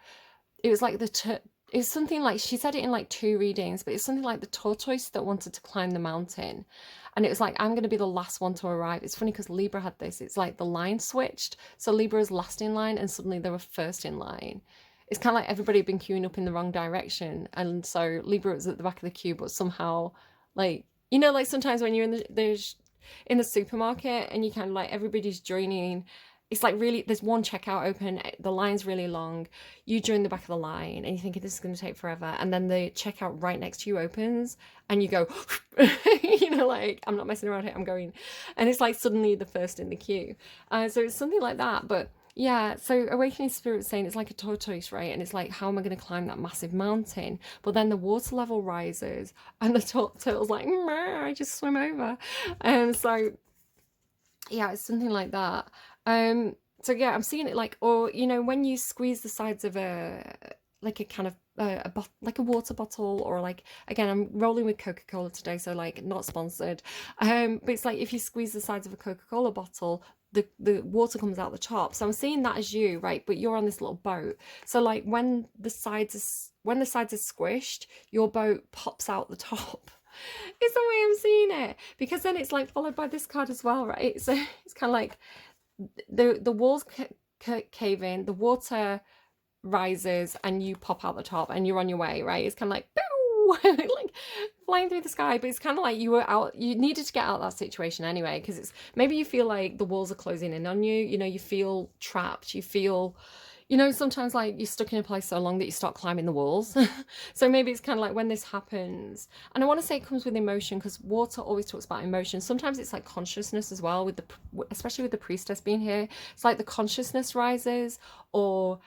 it was like it was something like, she said it in like two readings, but it's something like the tortoise that wanted to climb the mountain. And it was like, I'm going to be the last one to arrive. It's funny because Libra had this. It's like the line switched. So Libra is last in line and suddenly they were first in line. It's kind of like everybody had been queuing up in the wrong direction. And so Libra was at the back of the queue, but somehow, like, you know, like sometimes when you're in the supermarket and you kind of like everybody's joining, it's like really, there's one checkout open, the line's really long, you join the back of the line and you think this is going to take forever, and then the checkout right next to you opens and you go you know, like, I'm not messing around here, I'm going, and it's like suddenly the first in the queue. So it's something like that. But yeah, so Awakening Spirit was saying it's like a tortoise, right? And it's like, how am I going to climb that massive mountain? But then the water level rises and the turtle's like, I just swim over. And so yeah, it's something like that. So yeah, I'm seeing it like, or you know, when you squeeze the sides of a kind of like a water bottle, or like, again, I'm rolling with Coca-Cola today, so like not sponsored. But it's like if you squeeze the sides of a Coca-Cola bottle, the water comes out the top. So I'm seeing that as you, right? But you're on this little boat. So like when the sides are squished, your boat pops out the top. It's the way I'm seeing it, because then it's like followed by this card as well, right? So it's kind of like the walls cave in, the water rises, and you pop out the top, and you're on your way, right? It's kind of like boo, like flying through the sky. But it's kind of like you needed to get out of that situation anyway, because it's maybe you feel like the walls are closing in on you. You know, you feel trapped. You feel You know, sometimes like you're stuck in a place so long that you start climbing the walls. So maybe it's kind of like when this happens. And I want to say it comes with emotion because water always talks about emotion. Sometimes it's like consciousness as well, with especially with the priestess being here. It's like the consciousness rises, or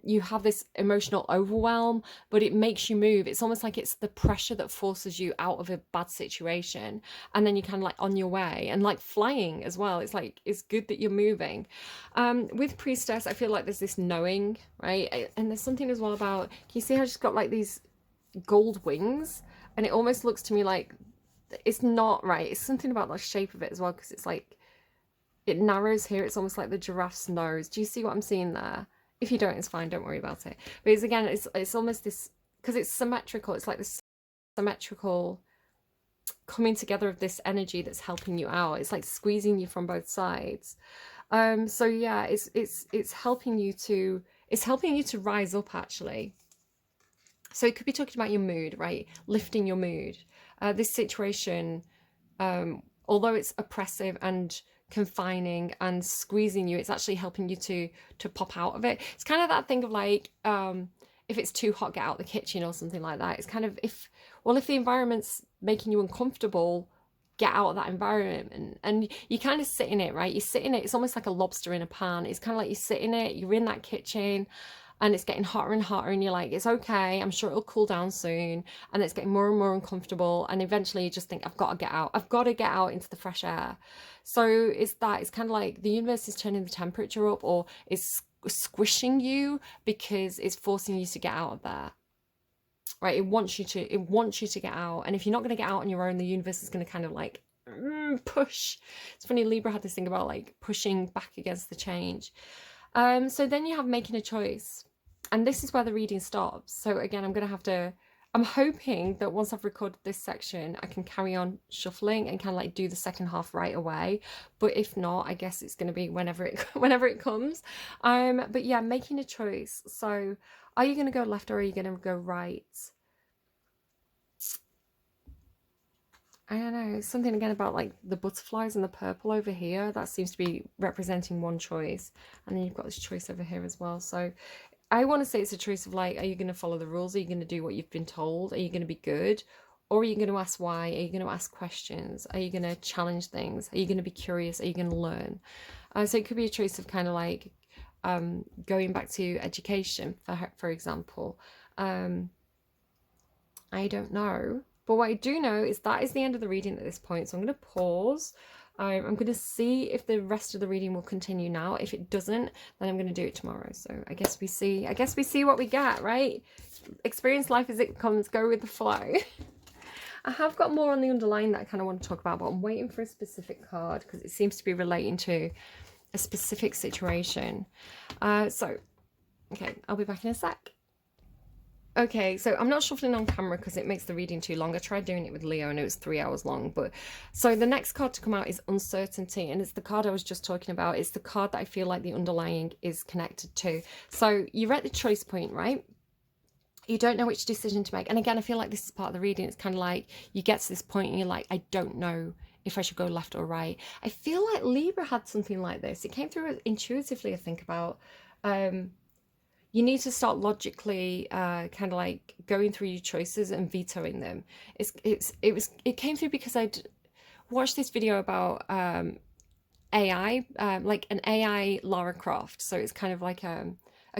you have this emotional overwhelm, but it makes you move. It's almost like it's the pressure that forces you out of a bad situation. And then you kind of like on your way, and like flying as well. It's like, it's good that you're moving. With priestess, I feel like there's this knowing, right? And there's something as well about, can you see how she's got like these gold wings? And it almost looks to me like it's not right. It's something about the shape of it as well, because it's like, it narrows here. It's almost like the giraffe's nose. Do you see what I'm seeing there? If you don't, it's fine. Don't worry about it. But it's, again, it's almost this, because it's symmetrical. It's like this symmetrical coming together of this energy that's helping you out. It's like squeezing you from both sides. So yeah, it's helping you to, it's helping you to rise up, actually. So it could be talking about your mood, right? Lifting your mood. This situation, although it's oppressive and confining and squeezing you, it's actually helping you to pop out of it. It's kind of that thing of like, if it's too hot, get out the kitchen or something like that. It's kind of, if the environment's making you uncomfortable, get out of that environment. And you kind of sit in it, right? You sit in it. It's almost like a lobster in a pan. It's kind of like you sit in it, you're in that kitchen, and it's getting hotter and hotter, and you're like, it's okay, I'm sure it'll cool down soon. And it's getting more and more uncomfortable, and eventually you just think, I've got to get out. I've got to get out into the fresh air. So it's kind of like the universe is turning the temperature up, or it's squishing you because it's forcing you to get out of there, right? It wants you to get out. And if you're not going to get out on your own, the universe is going to kind of like push. It's funny, Libra had this thing about like pushing back against the change. So then you have making a choice, and this is where the reading stops. So again, I'm hoping that once I've recorded this section, I can carry on shuffling and kind of like do the second half right away. But if not, I guess it's going to be whenever it comes. But yeah, making a choice. So are you going to go left, or are you going to go right? I don't know, something again about like the butterflies and the purple over here. That seems to be representing one choice. And then you've got this choice over here as well. So I want to say it's a choice of like, are you going to follow the rules? Are you going to do what you've been told? Are you going to be good? Or are you going to ask why? Are you going to ask questions? Are you going to challenge things? Are you going to be curious? Are you going to learn? So it could be a choice of kind of like going back to education, for example. I don't know. But what I do know is that is the end of the reading at this point. So I'm going to pause. I'm going to see if the rest of the reading will continue now. If it doesn't, then I'm going to do it tomorrow. So I guess we see what we get, right? Experience life as it comes, go with the flow. I have got more on the underlying that I kind of want to talk about, but I'm waiting for a specific card because it seems to be relating to a specific situation. Okay, I'll be back in a sec. Okay, so I'm not shuffling on camera because it makes the reading too long. I tried doing it with Leo and it was 3 hours long. But so the next card to come out is uncertainty, and it's the card I was just talking about. It's the card that I feel like the underlying is connected to. So you're at the choice point, right? You don't know which decision to make. And again, I feel like this is part of the reading. It's kind of like you get to this point and you're like, I don't know if I should go left or right. I feel like Libra had something like this. It came through intuitively, I think, about you need to start logically kind of like going through your choices and vetoing them. It came through because I'd watched this video about AI, like an AI Lara Croft. So it's kind of like a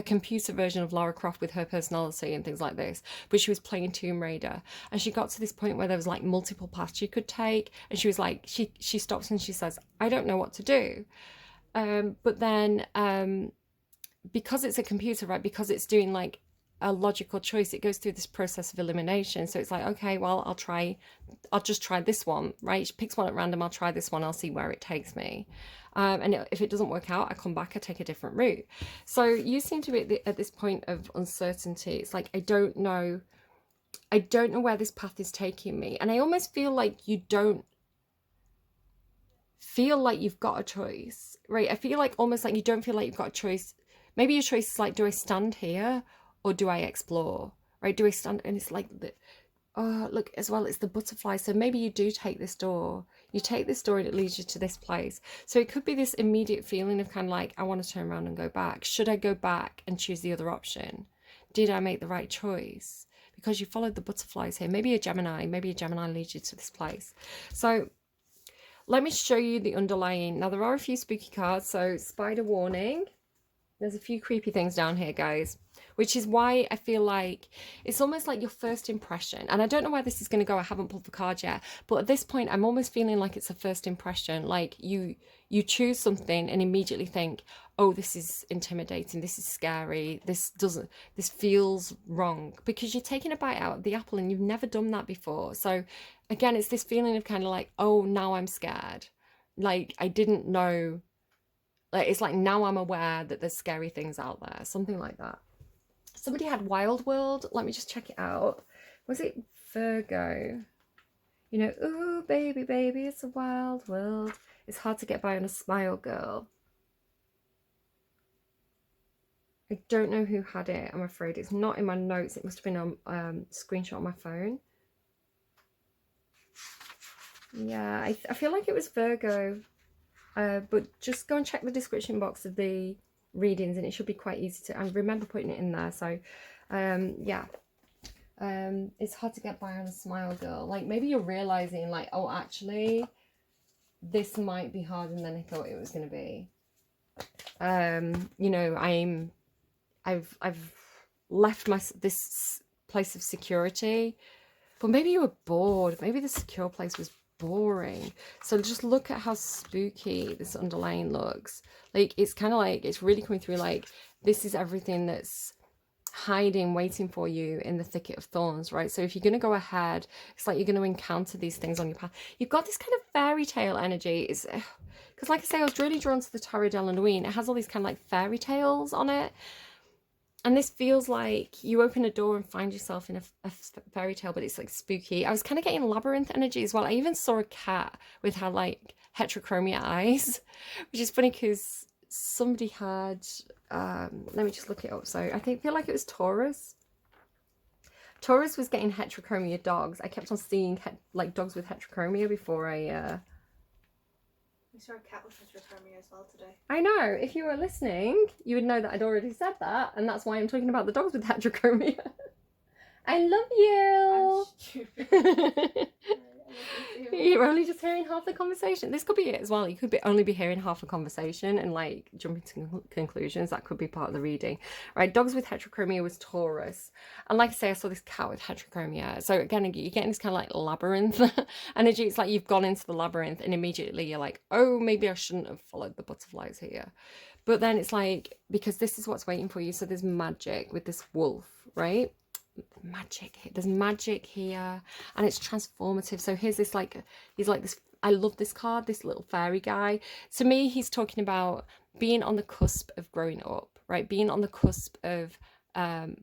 computer version of Lara Croft with her personality and things like this. But she was playing Tomb Raider, and she got to this point where there was like multiple paths she could take, and she was like, she stops and she says, I don't know what to do. But then because it's a computer, right, because it's doing like a logical choice, it goes through this process of elimination. So it's like, okay, well, I'll just try this one, right? She picks one at random, I'll try this one, I'll see where it takes me. And if it doesn't work out, I come back, I take a different route. So you seem to be at this point of uncertainty. It's like, I don't know where this path is taking me. And I almost feel like you don't feel like you've got a choice, right? I feel like almost like you don't feel like you've got a choice. Maybe your choice is like, do I stand here or do I explore, right? Do I stand? And it's like Oh, look, as well, it's the butterfly. So maybe you do take this door. You take this door and it leads you to this place. So it could be this immediate feeling of kind of like, I want to turn around and go back. Should I go back and choose the other option? Did I make the right choice? Because you followed the butterflies here. Maybe a Gemini leads you to this place. So let me show you the underlying. Now, there are a few spooky cards. So spider warning. There's a few creepy things down here, guys, which is why I feel like it's almost like your first impression. And I don't know where this is going to go. I haven't pulled the card yet. But at this point, I'm almost feeling like it's a first impression. Like you choose something and immediately think, oh, this is intimidating. This is scary. This feels wrong, because you're taking a bite out of the apple and you've never done that before. So again, it's this feeling of kind of like, oh, now I'm scared. Like I didn't know. Like, it's like now I'm aware that there's scary things out there, something like that. Somebody had Wild World. Let me just check it out. Was it Virgo? You know, ooh, baby, baby, it's a wild world. It's hard to get by on a smile, girl. I don't know who had it, I'm afraid. It's not in my notes. It must have been a screenshot on my phone. Yeah, I feel like it was Virgo. But just go and check the description box of the readings and it should be quite easy to, I remember putting it in there. So yeah, it's hard to get by on a smile, girl. Like maybe you're realizing like, oh, actually this might be harder than I thought it was going to be. You know, I've left this place of security, but maybe you were bored. Maybe the secure place was boring. So just look at how spooky this underlying looks. Like it's kind of like it's really coming through like this is everything that's hiding, waiting for you in the thicket of thorns, right? So if you're going to go ahead, it's like you're going to encounter these things on your path. You've got this kind of fairy tale energy. It's because like I say, I was really drawn to the Tarot de la Nuit. It has all these kind of like fairy tales on it. And this feels like you open a door and find yourself in a fairy tale, but it's like spooky. I was kind of getting labyrinth energy as well. I even saw a cat with her like heterochromia eyes, which is funny because somebody had, let me just look it up. So I feel like it was Taurus. Taurus was getting heterochromia dogs. I kept on seeing like dogs with heterochromia before I... We saw a cat with heterochromia as well today. I know. If you were listening, you would know that I'd already said that, and that's why I'm talking about the dogs with heterochromia. I love you. I'm stupid. You're only just hearing half the conversation. This could be it as well. You could only be hearing half a conversation and like jumping to conclusions. That could be part of the reading, right? Dogs with heterochromia was Taurus, and like I say, I saw this cat with heterochromia. So again, you're getting this kind of like labyrinth energy. It's like you've gone into the labyrinth and immediately you're like, oh, maybe I shouldn't have followed the butterflies here. But then it's like, because this is what's waiting for you. So there's magic with this wolf, right? There's magic here, and it's transformative. So here's this like, he's like this, I love this card, this little fairy guy. To me, he's talking about being on the cusp of growing up, right? Being on the cusp of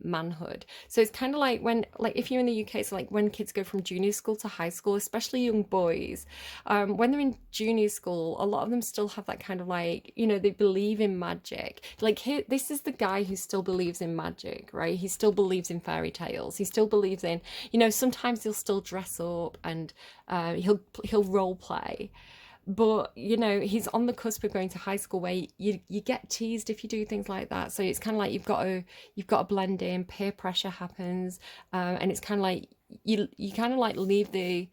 manhood. So it's kind of like when, like if you're in the UK, it's like when kids go from junior school to high school, especially young boys, when they're in junior school, a lot of them still have that kind of like, you know, they believe in magic. Like here, this is the guy who still believes in magic, right? He still believes in fairy tales. He still believes in, you know, sometimes he'll still dress up and he'll role play. But you know, he's on the cusp of going to high school where you get teased if you do things like that. So it's kind of like you've got to blend in. Peer pressure happens, and it's kind of like you kind of like leave the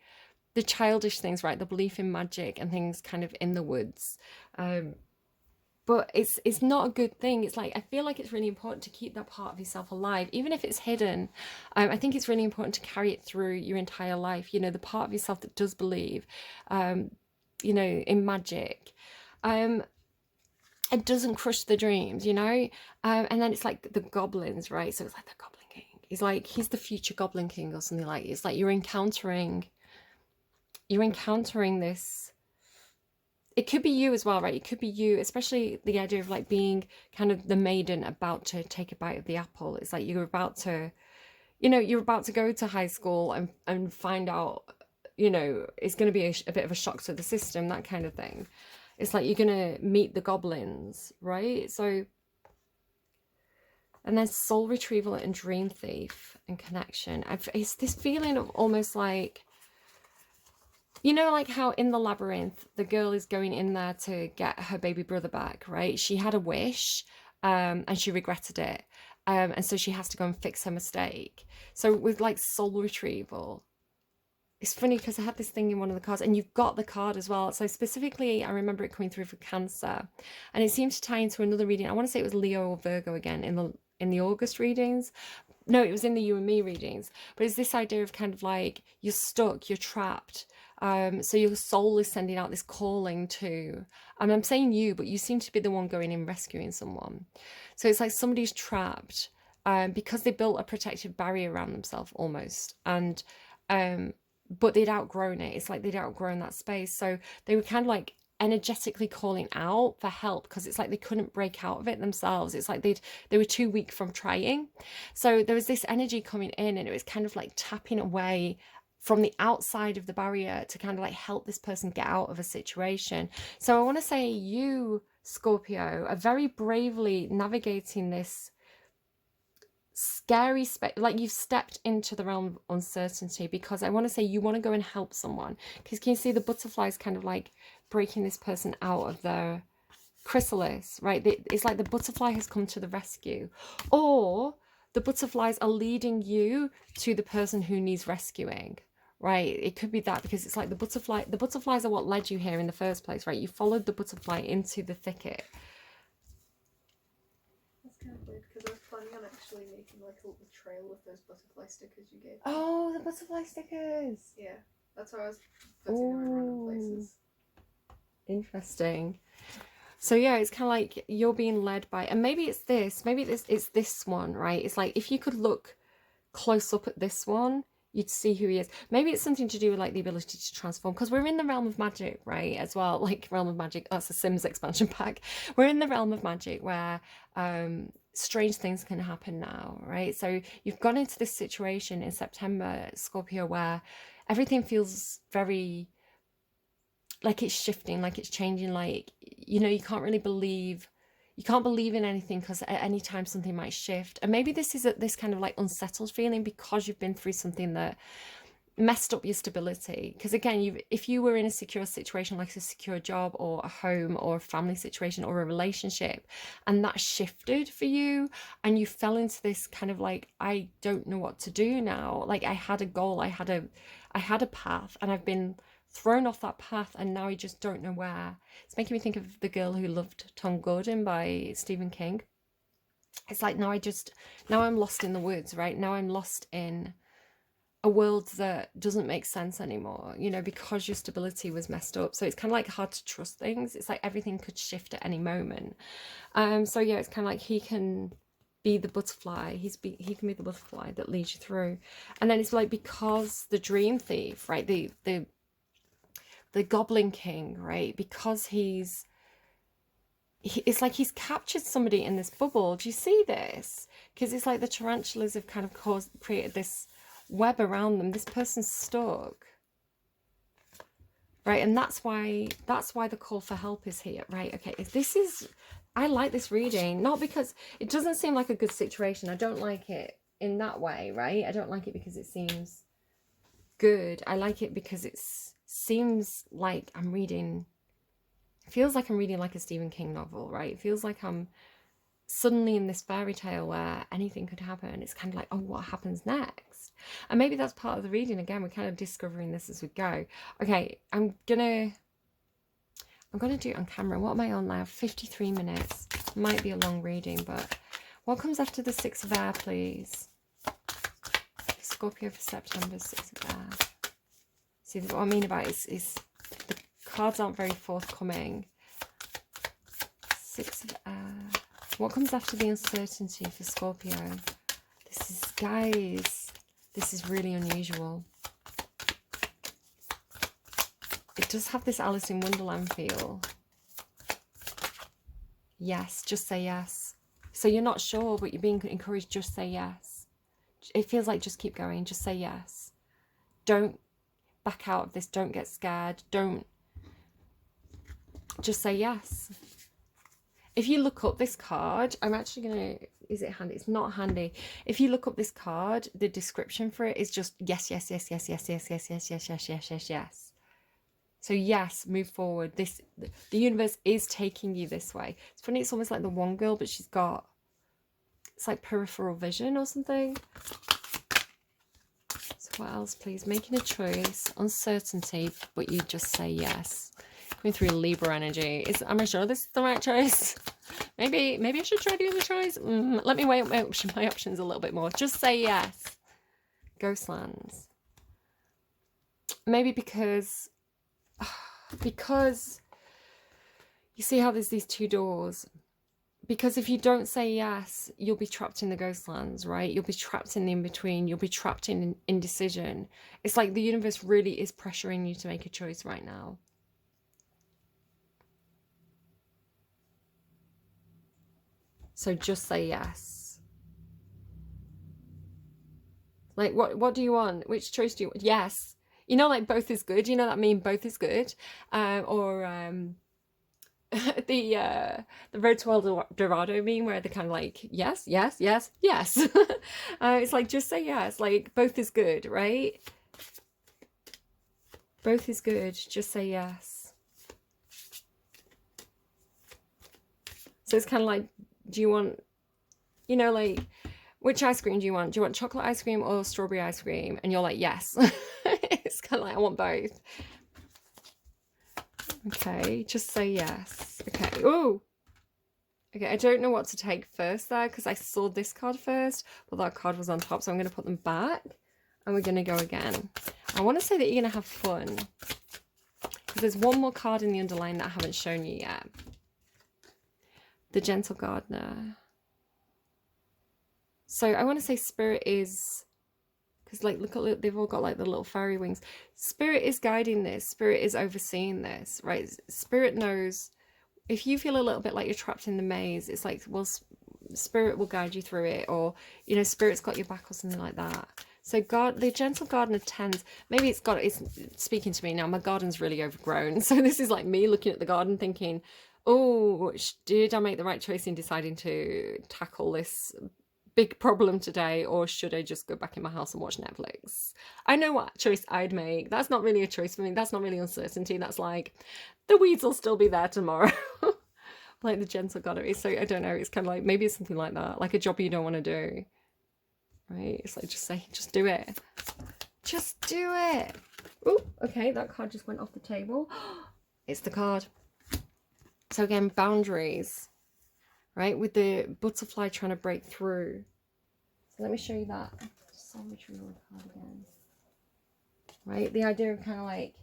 childish things, right? The belief in magic and things kind of in the woods. But it's not a good thing. It's like I feel like it's really important to keep that part of yourself alive, even if it's hidden. I think it's really important to carry it through your entire life. You know, the part of yourself that does believe. You know, in magic, it doesn't crush the dreams, you know. And then it's like the goblins, right? So it's like the Goblin King. He's the future Goblin King or something like. It's like you're encountering this. It could be you as well, right? It could be you, especially the idea of like being kind of the maiden about to take a bite of the apple. It's like you're about to, you know, you're about to go to high school and find out, you know, it's going to be a bit of a shock to the system, that kind of thing. It's like you're going to meet the goblins, right? So And then soul retrieval and dream thief and connection. It's this feeling of almost like, you know, like how in the labyrinth, the girl is going in there to get her baby brother back, right? She had a wish, and she regretted it. And so she has to go and fix her mistake. So with like soul retrieval, it's funny because I had this thing in one of the cards, and you've got the card as well. So specifically, I remember it coming through for Cancer, and it seems to tie into another reading. I want to say it was Leo or Virgo again in the August readings. No, it was in the You and Me readings. But it's this idea of kind of like you're stuck, you're trapped. So your soul is sending out this calling to, and I'm saying you, but you seem to be the one going in rescuing someone. So it's like somebody's trapped because they built a protective barrier around themselves almost, and but they'd outgrown it. It's like they'd outgrown that space. So they were kind of like energetically calling out for help because it's like they couldn't break out of it themselves. It's like they were too weak from trying. So there was this energy coming in, and it was kind of like tapping away from the outside of the barrier to kind of like help this person get out of a situation. So I want to say you, Scorpio, are very bravely navigating this scary space. Like you've stepped into the realm of uncertainty, because I want to say you want to go and help someone, because can you see the butterflies kind of like breaking this person out of their chrysalis, right? It's like the butterfly has come to the rescue, or the butterflies are leading you to the person who needs rescuing, right? It could be that, because it's like the butterflies are what led you here in the first place, right? You followed the butterfly into the thicket. Kind of weird, because I was planning on actually making like a little trail with those butterfly stickers you gave me. Oh, the butterfly stickers. Yeah, that's how I was putting them in random places. Interesting. So yeah, it's kind of like you're being led by, and maybe it's this one, right? It's like if you could look close up at this one, you'd see who he is. Maybe it's something to do with like the ability to transform, because we're in the realm of magic, right? As well, like realm of magic. That's a Sims expansion pack. We're in the realm of magic where strange things can happen now, right? So you've gone into this situation in September, Scorpio, where everything feels very like it's shifting, like it's changing, like, you know, you can't believe in anything, because at any time something might shift. And maybe this is this kind of like unsettled feeling because you've been through something that messed up your stability. Because again, if you were in a secure situation, like a secure job or a home or a family situation or a relationship, and that shifted for you, and you fell into this kind of like, I don't know what to do now. Like I had a goal, I had a path, and I've been thrown off that path, and now I just don't know where. It's making me think of The Girl Who Loved Tom Gordon by Stephen King. It's like now I'm lost in the woods, right? Now I'm lost in a world that doesn't make sense anymore, you know, because your stability was messed up. So it's kind of like hard to trust things. It's like everything could shift at any moment. So yeah, it's kind of like he can be the butterfly. He can be the butterfly that leads you through. And then it's like, because the dream thief, right? The Goblin King, right? Because it's like he's captured somebody in this bubble. Do you see this? Because it's like the tarantulas have kind of created this web around them. This person's stuck, right? And that's why the call for help is here, right? Okay, I like this reading, not because it doesn't seem like a good situation. I don't like it in that way, right? I don't like it because it seems good. I like it because it seems like it feels like I'm reading like a Stephen King novel, right? It feels like I'm suddenly in this fairy tale where anything could happen. It's kind of like, oh, what happens next? And maybe that's part of the reading. Again, we're kind of discovering this as we go. Okay, I'm gonna do it on camera. What am I on now? 53 minutes. Might be a long reading, but what comes after the Six of Air, please? Scorpio for September, Six of Air. See, what I mean about it is the cards aren't very forthcoming. Six of Air. What comes after the uncertainty for Scorpio? Guys, this is really unusual. It does have this Alice in Wonderland feel. Yes, just say yes. So you're not sure, but you're being encouraged, just say yes. It feels like just keep going, just say yes. Don't back out of this, don't get scared, just say yes. if you look up this card, I'm actually gonna, is it handy? It's not handy. If you look up this card, the description for it is just yes, yes, yes, yes, yes, yes, yes, yes, yes, yes, yes, yes, yes. So yes, move forward. This, the universe is taking you this way. It's funny, it's almost like the one girl, but she's got, it's like peripheral vision or something. So what else, please? Making a choice, uncertainty, but you just say yes. Going through Libra energy. Am I sure this is the right choice? Maybe I should try the other choice. Let me weigh up my options a little bit more. Just say yes. Ghostlands. Maybe because you see how there's these two doors. Because if you don't say yes, you'll be trapped in the ghostlands, right? You'll be trapped in the in-between. You'll be trapped in indecision. It's like the universe really is pressuring you to make a choice right now. So just say yes. Like, what do you want? Which choice do you want? Yes. You know, like both is good. You know that meme, both is good. The Road to El Dorado meme where they're kind of like, yes, yes, yes, yes. It's like, just say yes. Like, both is good, right? Both is good. Just say yes. So it's kind of like, do you want, you know, like, which ice cream do you want? Do you want chocolate ice cream or strawberry ice cream? And you're like, yes. It's kind of like, I want both. Okay, just say yes. Okay. Oh. Okay, I don't know what to take first there because I saw this card first, but that card was on top, so I'm going to put them back and we're going to go again. I want to say that you're going to have fun because there's one more card in the underline that I haven't shown you yet. The Gentle Gardener. So I want to say Spirit is, because like look at, they've all got like the little fairy wings. Spirit is guiding this. Spirit is overseeing this, right? Spirit knows. If you feel a little bit like you're trapped in the maze, it's like, well, Spirit will guide you through it, or, you know, Spirit's got your back or something like that. So God, the Gentle Gardener tends, maybe it's speaking to me now. My garden's really overgrown. So this is like me looking at the garden thinking, oh, did I make the right choice in deciding to tackle this big problem today, or should I just go back in my house and watch Netflix? I know what choice I'd make. That's not really a choice for me. That's not really uncertainty. That's like, the weeds will still be there tomorrow. Like the Gentle Gardener. So I don't know. It's kind of like, maybe it's something like that, like a job you don't want to do, right? It's like, just say, just do it. Just do it. Oh, okay. That card just went off the table. It's the card. So again, boundaries. Right, with the butterfly trying to break through. So let me show you that. Just saw me read the card again. Right, the idea of kind of like,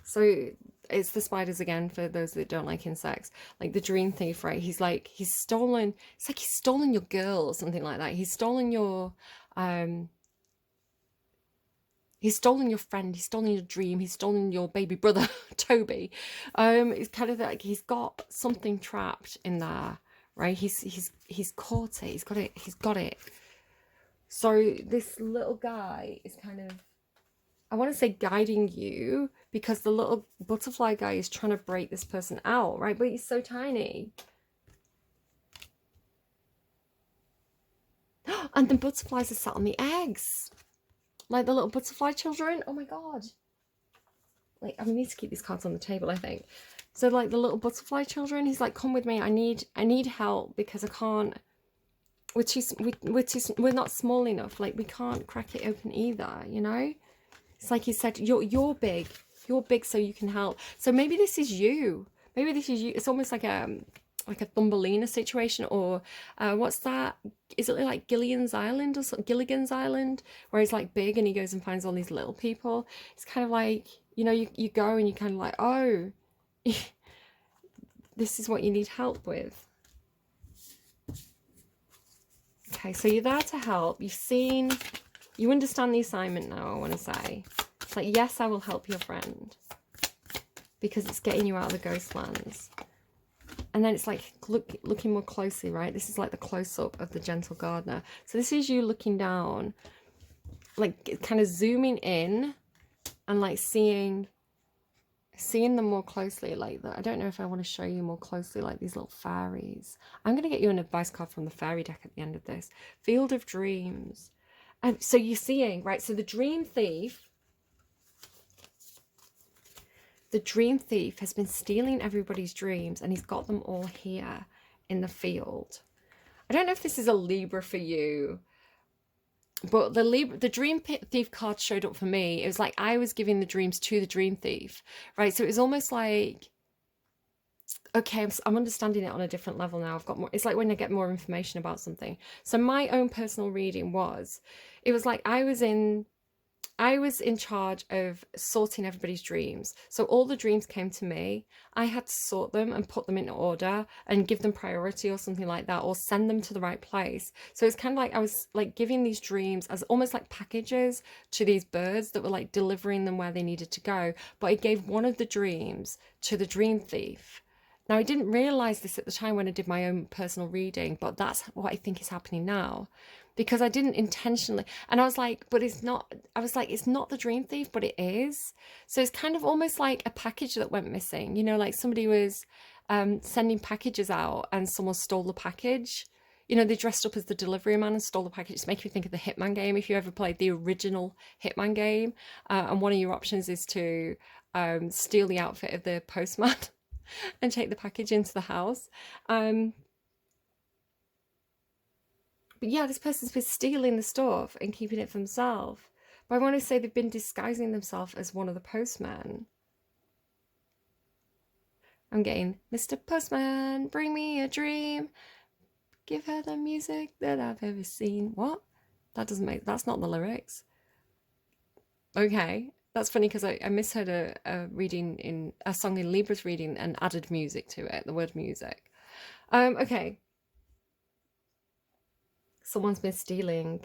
so it's the spiders again for those that don't like insects. Like the dream thief, right? He's like, he's stolen. It's like he's stolen your girl or something like that. He's stolen your, he's stolen your friend. He's stolen your dream. He's stolen your baby brother, Toby. It's kind of like he's got something trapped in there. Right, he's caught it. He's got it. So this little guy is kind of, I want to say guiding you, because the little butterfly guy is trying to break this person out, right? But he's so tiny. And the butterflies are sat on the eggs, like the little butterfly children. Oh my god! Like, I need to keep these cards on the table, I think. So like the little butterfly children, he's like, come with me. I need help because I can't. We're not small enough. Like we can't crack it open either. You know, it's like he said, you're big. You're big, so you can help. So maybe this is you. Maybe this is you. It's almost like a Thumbelina situation, or what's that? Is it like Gilligan's Island or something? Gilligan's Island, where he's like big and he goes and finds all these little people. It's kind of like, you know, you go and you kind of like, oh. This is what you need help with. Okay, so you're there to help. You understand the assignment now, I want to say. It's like, yes, I will help your friend. Because it's getting you out of the ghostlands. And then it's like, looking more closely, right? This is like the close-up of the Gentle Gardener. So this is you looking down, like kind of zooming in and like seeing seeing them more closely, like that. I don't know if I want to show you more closely, like these little fairies. I'm going to get you an advice card from the fairy deck at the end of this. Field of Dreams. And so you're seeing, right? So the dream thief has been stealing everybody's dreams, and he's got them all here in the field. I don't know if this is a Libra for you, but the dream thief card showed up for me. It was like I was giving the dreams to the dream thief, right? So it was almost like, okay, I'm understanding it on a different level now. I've got more. It's like when I get more information about something. So my own personal reading was, it was like I was in charge of sorting everybody's dreams. So all the dreams came to me. I had to sort them and put them in order and give them priority or something like that, or send them to the right place. So it's kind of like I was like giving these dreams as almost like packages to these birds that were like delivering them where they needed to go. But I gave one of the dreams to the dream thief. Now, I didn't realize this at the time when I did my own personal reading, but that's what I think is happening now, because I didn't intentionally. And I was like, but it's not, I was like, it's not the dream thief, but it is. So it's kind of almost like a package that went missing, you know, like somebody was sending packages out and someone stole the package. You know, they dressed up as the delivery man and stole the package. It's making me think of the Hitman game. If you ever played the original Hitman game, and one of your options is to steal the outfit of the postman and take the package into the house. But yeah, this person's been stealing the stuff and keeping it for themselves. But I want to say they've been disguising themselves as one of the postmen. I'm getting, Mr. Postman, bring me a dream. Give her the music that I've ever seen. What? That doesn't make, that's not the lyrics. Okay. That's funny because I misheard a reading in a song in Libra's reading and added music to it, the word music. Okay. Someone's been stealing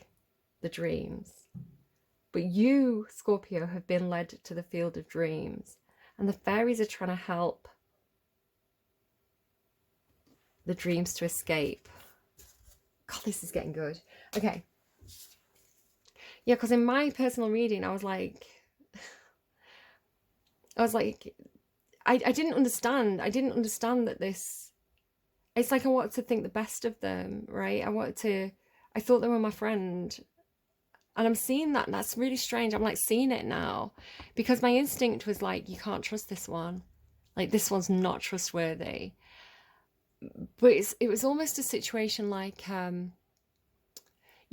the dreams. But you, Scorpio, have been led to the field of dreams. And the fairies are trying to help the dreams to escape. God, this is getting good. Okay. Yeah, because in my personal reading, I was like, I didn't understand. I didn't understand that this, it's like I wanted to think the best of them, right? I thought they were my friend. And I'm seeing that, and that's really strange. I'm like seeing it now, because my instinct was like, you can't trust this one. Like, this one's not trustworthy. But it was almost a situation like, you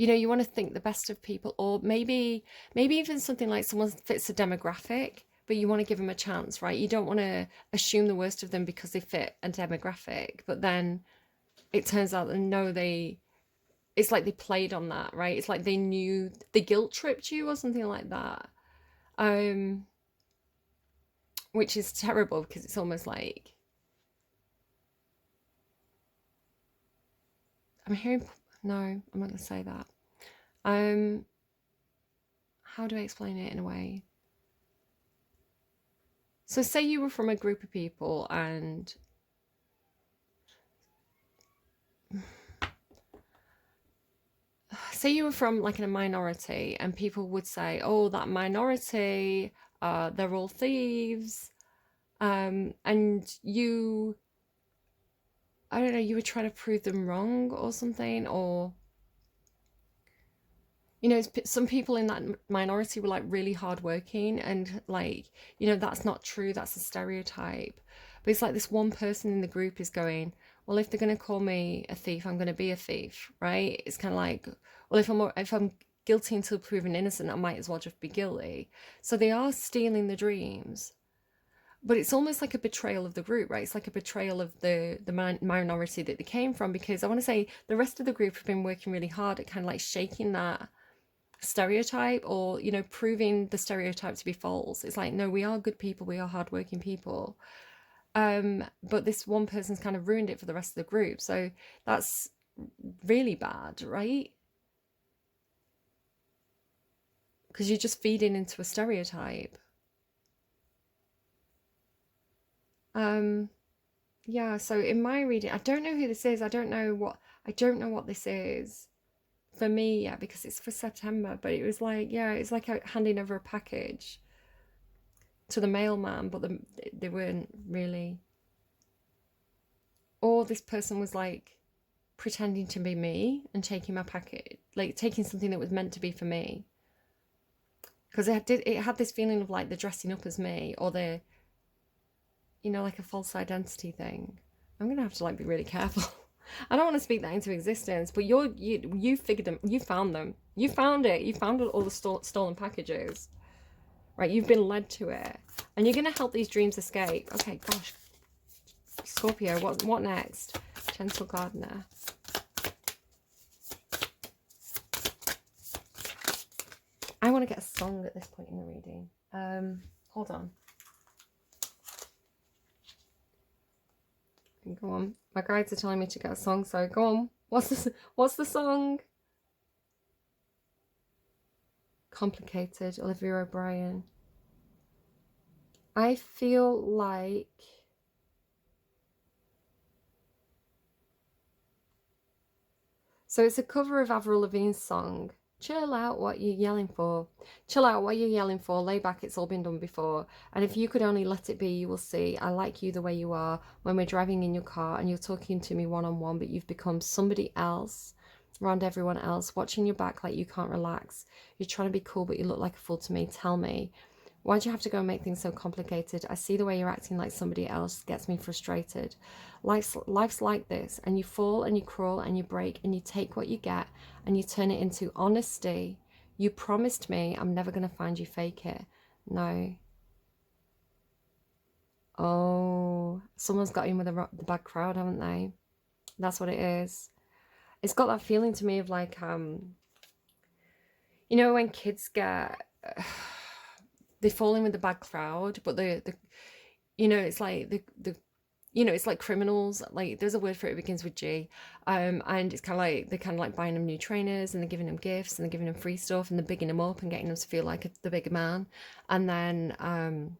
know, you want to think the best of people, or maybe even something like someone fits a demographic, but you want to give them a chance, right? You don't want to assume the worst of them because they fit a demographic, but then it turns out that no, it's like they played on that, right? It's like they knew, they guilt tripped you or something like that. Which is terrible, because it's almost like, I'm hearing, no, I'm not going to say that. How do I explain it in a way? So say you were from a group of people and say you were from like in a minority, and people would say, oh, that minority, they're all thieves. And you, I don't know, you were trying to prove them wrong or something, or, you know, some people in that minority were like really hardworking, and like, you know, that's not true, that's a stereotype. But it's like this one person in the group is going, well, if they're going to call me a thief, I'm going to be a thief, right? It's kind of like, well, if I'm guilty until proven innocent, I might as well just be guilty. So they are stealing the dreams, but it's almost like a betrayal of the group, right? It's like a betrayal of the minority that they came from, because I want to say the rest of the group have been working really hard at kind of like shaking that stereotype, or, you know, proving the stereotype to be false. It's like, no, we are good people, we are hardworking people. But this one person's kind of ruined it for the rest of the group. So that's really bad, right? Because you're just feeding into a stereotype. Yeah, so in my reading, I don't know who this is. I don't know what this is for me, yeah, because it's for September, but it was like, yeah, it's like handing over a package. to the mailman, but they weren't really. Or this person was like pretending to be me and taking my packet, like taking something that was meant to be for me. Because it had this feeling of like they're dressing up as me, or they're, you know, like a false identity thing. I'm gonna have to like be really careful. I don't want to speak that into existence, but you figured them, you found them, you found it, you found all the stolen packages, right? You've been led to it, and you're gonna help these dreams escape. Okay, gosh, Scorpio, what next? Gentle gardener. I want to get a song at this point in the reading. Hold on. Go on. My guides are telling me to get a song, so go on. What's the song? Complicated, Olivia O'Brien. I feel like so it's a cover of Avril Lavigne's song. Chill out, what you yelling for? Chill out, what you yelling for? Lay back, it's all been done before. And if you could only let it be, you will see. I like you the way you are. When we're driving in your car and you're talking to me one-on-one, but you've become somebody else around everyone else, watching your back like you can't relax. You're trying to be cool, but you look like a fool to me. Tell me, why'd you have to go and make things so complicated? I see the way you're acting like somebody else gets me frustrated. Life's like this, and you fall and you crawl and you break and you take what you get and you turn it into honesty. You promised me I'm never going to find you fake it. No. Oh, someone's got in with the bad crowd, haven't they? That's what it is. It's got that feeling to me of like, you know, when kids get, they fall in with the bad crowd, but the you know, it's like you know, it's like criminals. Like there's a word for it, it begins with G, and it's kind of like they're kind of like buying them new trainers and they're giving them gifts and they're giving them free stuff and they're bigging them up and getting them to feel like the bigger man. And then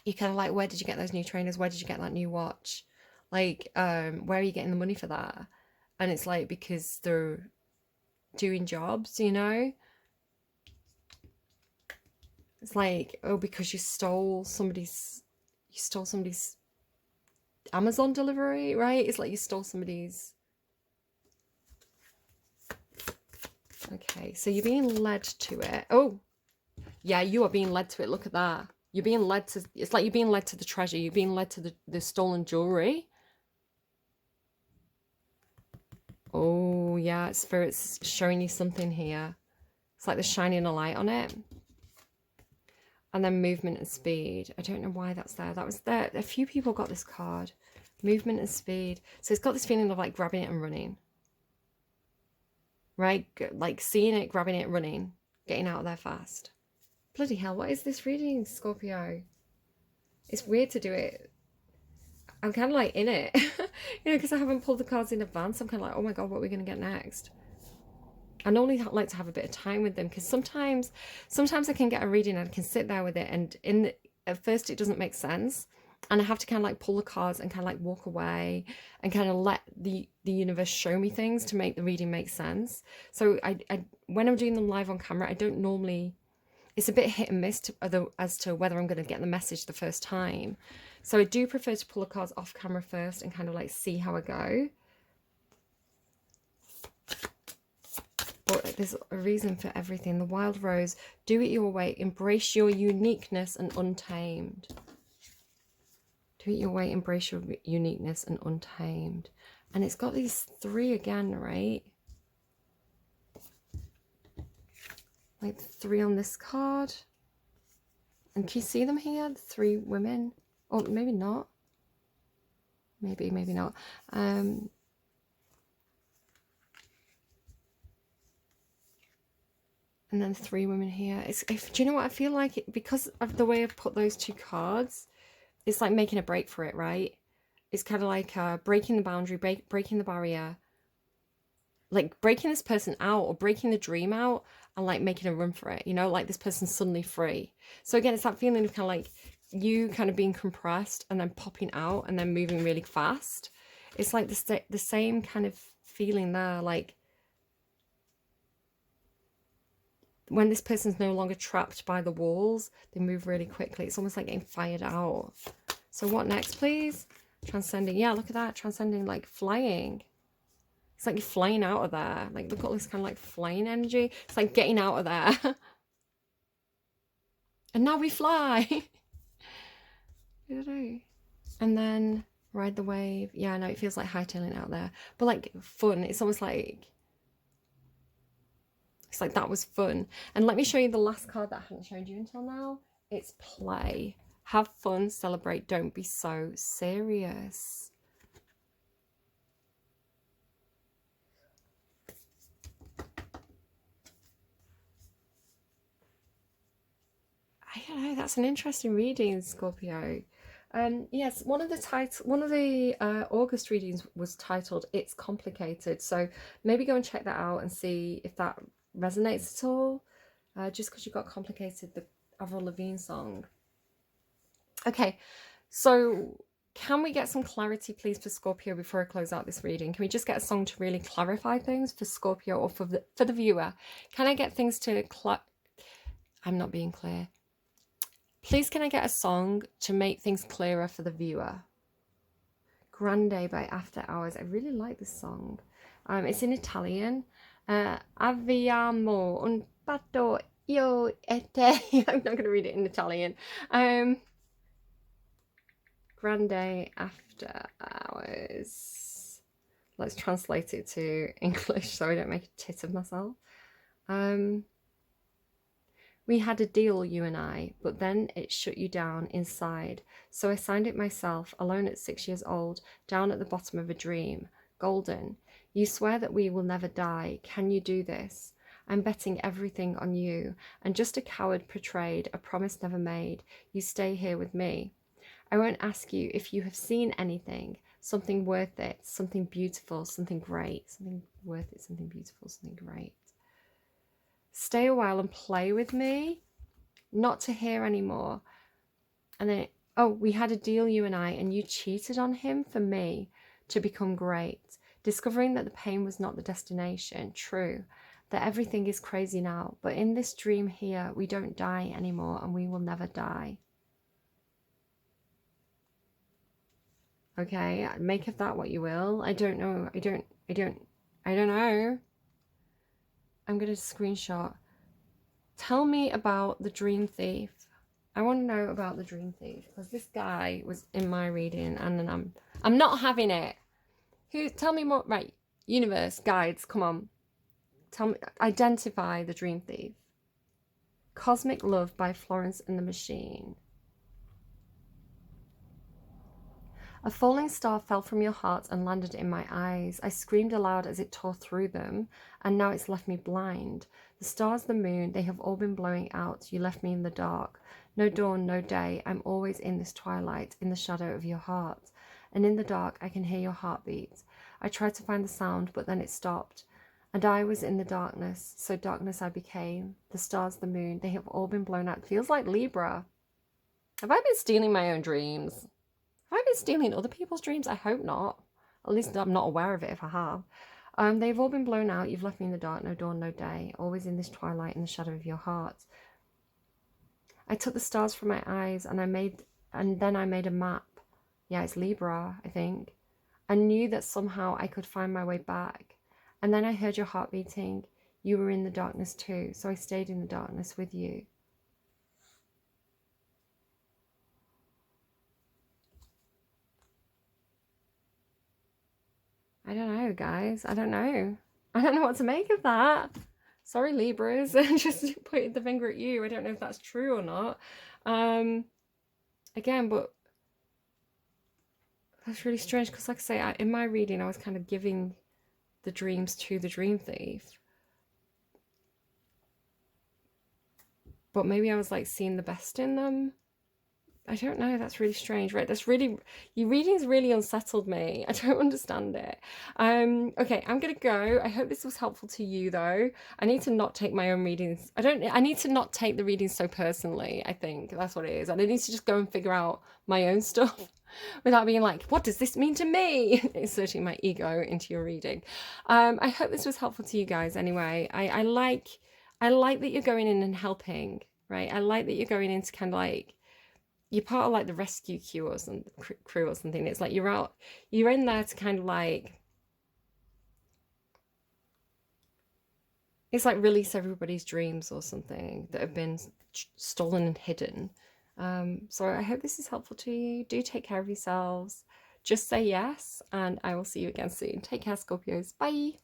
you're kind of like, where did you get those new trainers? Where did you get that new watch? Like, where are you getting the money for that? And it's like because they're doing jobs, you know. It's like, oh, because you stole somebody's Amazon delivery, right? It's like you stole somebody's. Okay, so you're being led to it. Oh, yeah, you are being led to it. Look at that. You're being led to, it's like you're being led to the treasure. You're being led to the stolen jewelry. Oh, yeah, Spirit's showing you something here. It's like they're shining a light on it. And then movement and speed. I don't know why that's there. That was there. A few people got this card. Movement and speed. So it's got this feeling of like grabbing it and running. Right? Like seeing it, grabbing it, running. Getting out of there fast. Bloody hell, what is this reading, Scorpio? It's weird to do it. I'm kind of like in it. You know, because I haven't pulled the cards in advance. I'm kind of like, oh my God, what are we going to get next? I normally like to have a bit of time with them because sometimes I can get a reading and I can sit there with it and at first it doesn't make sense and I have to kind of like pull the cards and kind of like walk away and kind of let the universe show me things to make the reading make sense. So I when I'm doing them live on camera, I don't normally, it's a bit hit and miss as to whether I'm going to get the message the first time. So I do prefer to pull the cards off camera first and kind of like see how I go. But there's a reason for everything. The wild rose, do it your way, embrace your uniqueness and untamed. Do it your way, embrace your uniqueness and untamed. And it's got these three again, right? Like three on this card. And can you see them here? The three women. Or maybe not. Maybe not. And then three women here. Do you know what I feel like? Because of the way I've put those two cards, it's like making a break for it, right? It's kind of like breaking the boundary, breaking the barrier. Like breaking this person out or breaking the dream out and like making a run for it, you know? Like this person's suddenly free. So again, it's that feeling of kind of like you kind of being compressed and then popping out and then moving really fast. It's like the same kind of feeling there, like when this person's no longer trapped by the walls, they move really quickly. It's almost like getting fired out. So what next, please? Transcending. Yeah, look at that. Transcending, like flying. It's like you're flying out of there. Like, look at all this kind of like flying energy. It's like getting out of there. And now we fly. And then ride the wave. Yeah, I know it feels like hightailing out there. But like fun. It's almost like... It's like that was fun. And let me show you the last card that I haven't showed you until now. It's play. Have fun, celebrate, don't be so serious. I don't know, that's an interesting reading, Scorpio. Yes, one of the August readings was titled It's Complicated. So maybe go and check that out and see if that resonates at all. Just because you got Complicated, the Avril Lavigne song. Okay, so can we get some clarity, please, for Scorpio before I close out this reading? Can we just get a song to really clarify things for Scorpio or for the viewer? Can I get things to I'm not being clear. Please, can I get a song to make things clearer for the viewer? Grande by After Hours. I really like this song. It's in Italian. Abbiamo un patto io e te. I'm not going to read it in Italian. Grande After Hours. Let's translate it to English so I don't make a tit of myself. We had a deal, you and I, but then it shut you down inside. So I signed it myself, alone at 6 years old, down at the bottom of a dream. Golden. You swear that we will never die. Can you do this? I'm betting everything on you. And just a coward portrayed, a promise never made. You stay here with me. I won't ask you if you have seen anything. Something worth it, something beautiful, something great. Something worth it, something beautiful, something great. Stay a while and play with me. Not to hear anymore. And then, oh, we had a deal, you and I, and you cheated on him for me to become great. Discovering that the pain was not the destination. True. That everything is crazy now. But in this dream here, we don't die anymore and we will never die. Okay, make of that what you will. I don't know. I don't know. I'm going to screenshot. Tell me about the dream thief. I want to know about the dream thief because this guy was in my reading and then I'm not having it. Tell me more. Right, universe, guides, come on. Tell me, identify the dream thief. Cosmic Love by Florence and the Machine. A falling star fell from your heart and landed in my eyes. I screamed aloud as it tore through them, and now it's left me blind. The stars, the moon, they have all been blowing out. You left me in the dark. No dawn, no day. I'm always in this twilight, in the shadow of your heart. And in the dark, I can hear your heartbeat. I tried to find the sound, but then it stopped. And I was in the darkness, so darkness I became. The stars, the moon, they have all been blown out. Feels like Libra. Have I been stealing my own dreams? Have I been stealing other people's dreams? I hope not. At least I'm not aware of it if I have. They've all been blown out. You've left me in the dark. No dawn, no day. Always in this twilight in the shadow of your heart. I took the stars from my eyes and then I made a map. Yeah, it's Libra, I think. I knew that somehow I could find my way back. And then I heard your heart beating. You were in the darkness too. So I stayed in the darkness with you. I don't know, guys. I don't know. I don't know what to make of that. Sorry, Libras. Just pointed the finger at you. I don't know if that's true or not. Again, but that's really strange because, like I say, in my reading, I was kind of giving the dreams to the dream thief. But maybe I was like seeing the best in them. I don't know, that's really strange, right? Your reading's really unsettled me. I don't understand it. Okay, I'm gonna go. I hope this was helpful to you though. I need to not take my own readings. I need to not take the readings so personally, I think. That's what it is. And I need to just go and figure out my own stuff without being like, what does this mean to me? Inserting my ego into your reading. I hope this was helpful to you guys anyway. I like I like that you're going in and helping, right? I like that you're going in to kind of like, you're part of like the rescue crew or something. It's like you're in there to kind of like, it's like release everybody's dreams or something that have been stolen and hidden. So I hope this is helpful to you. Do take care of yourselves. Just say yes, and I will see you again soon. Take care, Scorpios. Bye.